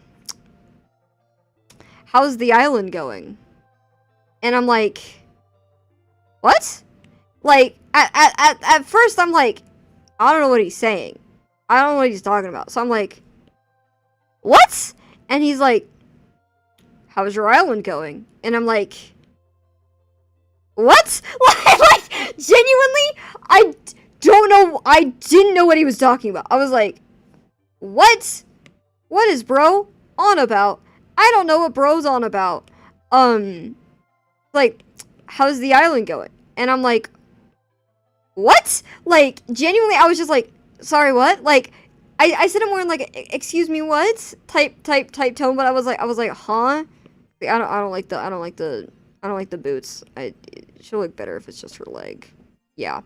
how's the island going? And I'm like, what? Like, at first, I'm like, I don't know what he's saying. I don't know what he's talking about. So I'm like, what? And he's like, how's your island going? And I'm like, what? Like, genuinely, I don't know. I didn't know what he was talking about. I was like, what? What is bro on about? I don't know what bro's on about. Like, how's the island going? And I'm like, what? Like, genuinely, I was just like, sorry, what? Like, I said it more in like, excuse me, what? Type tone, but I was like, huh? I don't like the boots. It should look better if it's just her leg. Yeah.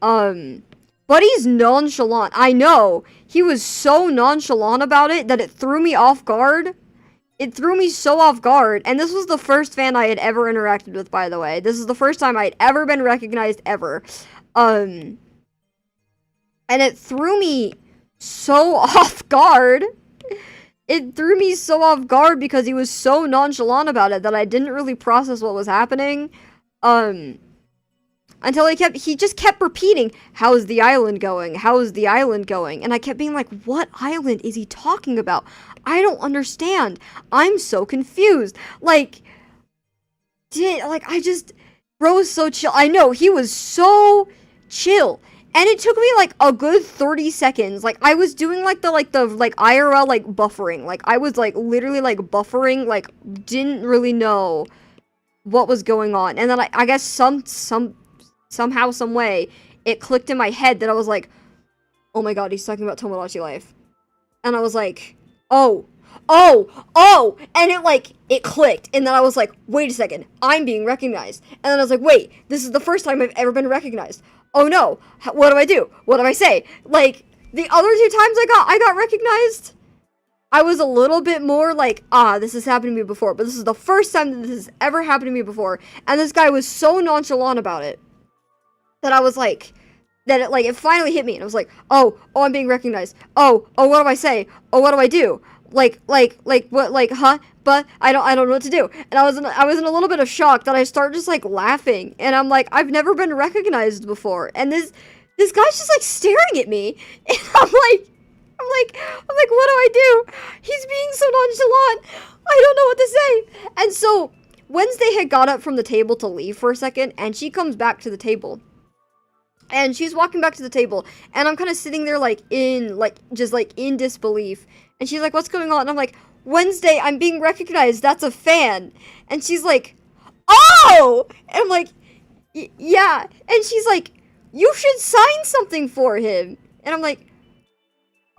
But he's nonchalant. I know. He was so nonchalant about it that it threw me off guard. It threw me so off guard. And this was the first fan I had ever interacted with, by the way. This is the first time I'd ever been recognized ever. And it threw me so off guard. It threw me so off guard because he was so nonchalant about it that I didn't really process what was happening. Until he just kept repeating, how's the island going? How's the island going? And I kept being like, what island is he talking about? I don't understand. I'm so confused. Like, bro was so chill. I know, he was so chill. And it took me, like, a good 30 seconds. Like, I was doing, like, the IRL, like, buffering. Like, I was, like, literally, like, buffering. Like, didn't really know what was going on. And then I guess somehow, some way, it clicked in my head that I was like, oh my god, he's talking about Tomodachi Life. And I was like, oh. And it clicked. And then I was like, wait a second, I'm being recognized. And then I was like, wait, this is the first time I've ever been recognized. Oh no, what do I do? What do I say? Like, the other 2 times I got recognized, I was a little bit more like, this has happened to me before, but this is the first time that this has ever happened to me before, and this guy was so nonchalant about it, that I was like, it finally hit me, and I was like, oh, I'm being recognized. Oh, what do I say? Oh, what do I do? What, huh? But I don't know what to do. And I was in a little bit of shock that I started just, like, laughing. And I'm like, I've never been recognized before. And this guy's just, like, staring at me. And I'm like, what do I do? He's being so nonchalant. I don't know what to say. And so, Wednesday had got up from the table to leave for a second, and she comes back to the table. And she's walking back to the table, and I'm kind of sitting there, in disbelief. And she's like, what's going on? And I'm like, Wednesday, I'm being recognized. That's a fan. And she's like, oh! And I'm like, yeah. And she's like, you should sign something for him. And I'm like,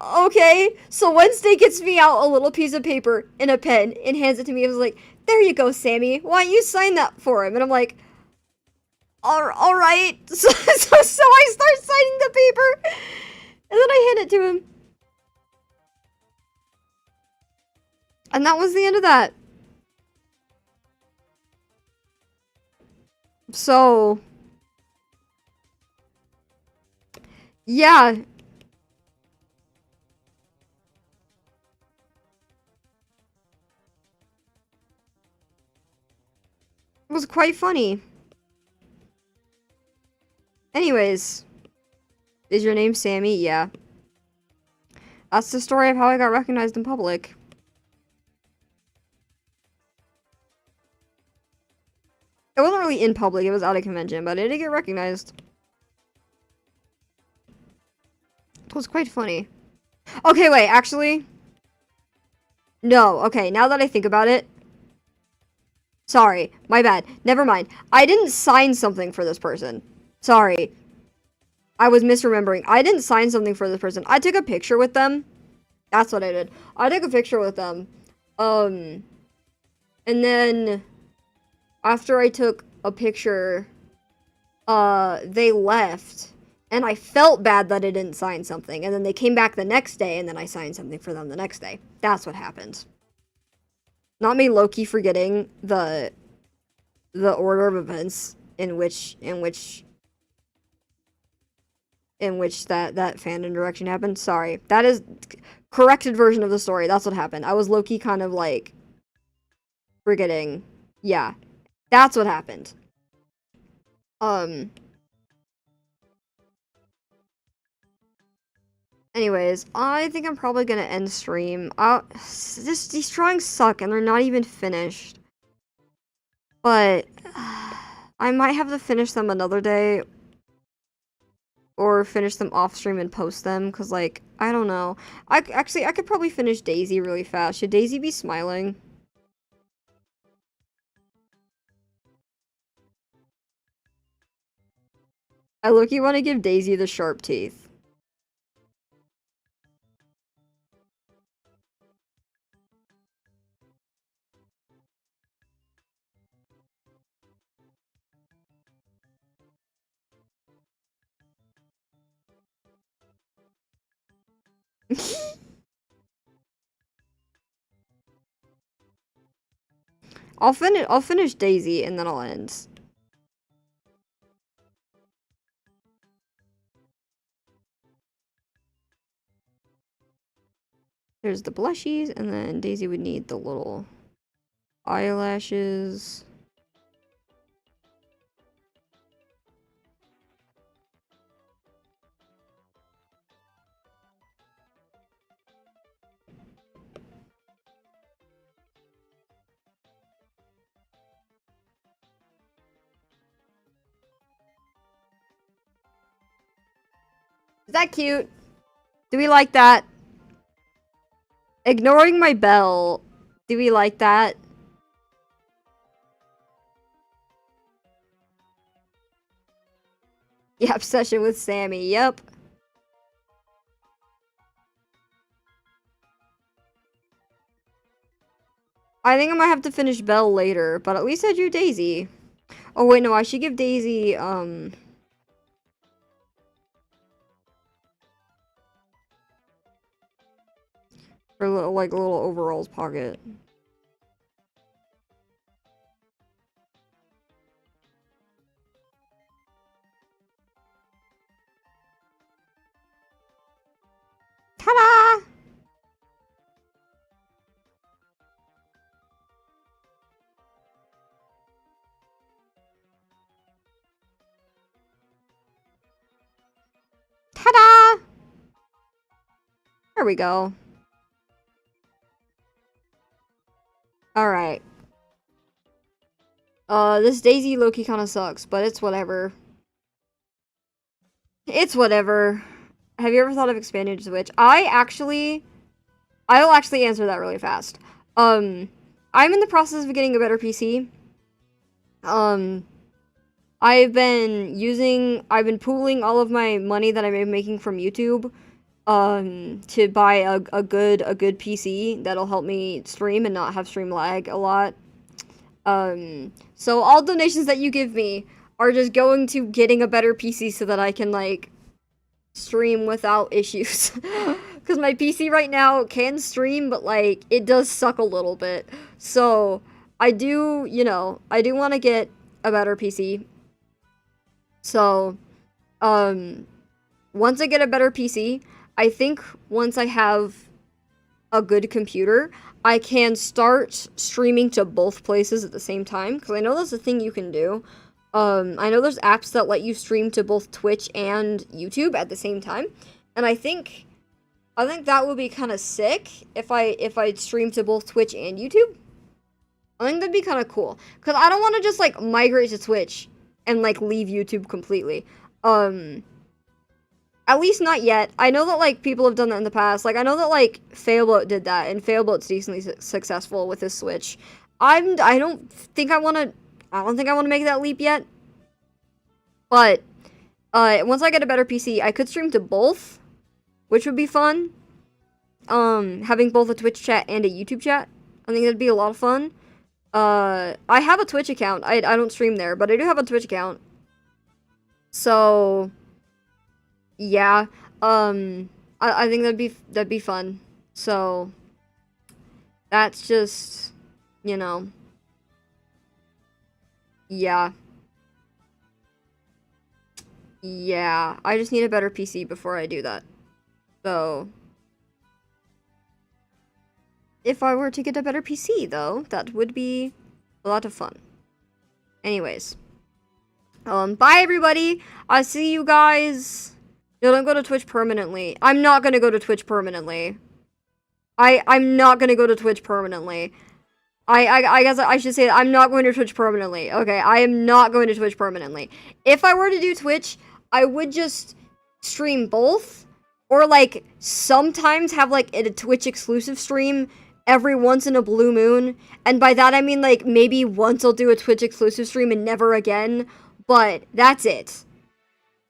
okay. So Wednesday gets me out a little piece of paper and a pen and hands it to me. I was like, there you go, Sammy. Why don't you sign that for him? And I'm like, all right. So I start signing the paper, and then I hand it to him. And that was the end of that. So, yeah. It was quite funny. Anyways, is your name Sammy? Yeah. That's the story of how I got recognized in public. It wasn't really in public, it was out of convention, but I did get recognized. It was quite funny. Okay, wait, actually. No, okay, now that I think about it. Sorry, my bad. Never mind. I didn't sign something for this person. Sorry. I was misremembering. I didn't sign something for this person. I took a picture with them. That's what I did. I took a picture with them. And then after I took a picture, they left. And I felt bad that I didn't sign something. And then they came back the next day, and then I signed something for them the next day. That's what happened. Not me low-key forgetting the order of events in which that fandom direction happened. Sorry. That is corrected version of the story. That's what happened. I was low-key kind of like forgetting. Yeah. That's what happened. Anyways, I think I'm probably gonna end stream. These drawings suck and they're not even finished. But I might have to finish them another day. Or finish them off stream and post them, because, like, I don't know. I could probably finish Daisy really fast. Should Daisy be smiling? I look-y want to give Daisy the sharp teeth. I'll finish Daisy and then I'll end. There's the blushies, and then Daisy would need the little eyelashes. Is that cute? Do we like that? Ignoring my bell. Do we like that? Yeah, obsession with Sammy. Yep. I think I might have to finish Belle later, but at least I drew Daisy. Oh wait, no, I should give Daisy, her little, like, little overalls pocket. Ta-da! Ta-da! There we go. Alright. This Daisy Loki kind of sucks, but it's whatever. It's whatever. Have you ever thought of expanding to Switch? I'll actually answer that really fast. I'm in the process of getting a better PC. I've been pooling all of my money that I'm making from YouTube, to buy a good PC that'll help me stream and not have stream lag a lot. So all donations that you give me, are just going to getting a better PC so that I can, like, stream without issues. Because my PC right now can stream, but, like, it does suck a little bit. So, I do, you know, I do want to get a better PC. So, once I get a better PC, I think once I have a good computer, I can start streaming to both places at the same time, because I know that's a thing you can do. I know there's apps that let you stream to both Twitch and YouTube at the same time, and I think that would be kind of sick if I stream to both Twitch and YouTube. I think that'd be kind of cool, because I don't want to just, like, migrate to Twitch and, like, leave YouTube completely. At least not yet. I know that, like, people have done that in the past. Like, I know that, like, Failboat did that, and Failboat's decently successful with his Switch. I don't think I want to make that leap yet. But, once I get a better PC, I could stream to both, which would be fun. Having both a Twitch chat and a YouTube chat. I think that'd be a lot of fun. I have a Twitch account. I don't stream there, but I do have a Twitch account. So, yeah, I think that'd be fun. So, that's just, you know, yeah. Yeah, I just need a better PC before I do that. So, if I were to get a better PC, though, that would be a lot of fun. Anyways, bye everybody. I'll see you guys. No, don't go to Twitch permanently. I'm not gonna go to Twitch permanently. I'm not gonna go to Twitch permanently. I guess I should say that I'm not going to Twitch permanently. Okay, I am not going to Twitch permanently. If I were to do Twitch, I would just stream both, or, like, sometimes have, like, a Twitch exclusive stream every once in a blue moon. And by that I mean, like, maybe once I'll do a Twitch exclusive stream and never again. But that's it.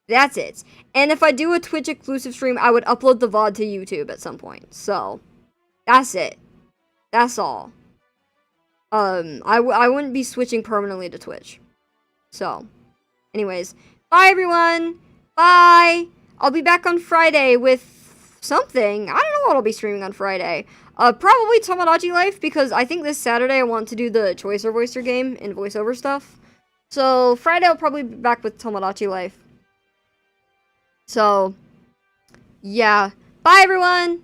That's it. And if I do a Twitch exclusive stream, I would upload the VOD to YouTube at some point. So, that's it. That's all. I wouldn't be switching permanently to Twitch. So, anyways, bye everyone. Bye. I'll be back on Friday with something. I don't know what I'll be streaming on Friday. Probably Tomodachi Life, because I think this Saturday I want to do the Choicer Voicer game and voiceover stuff. So, Friday I'll probably be back with Tomodachi Life. So, yeah. Bye, everyone!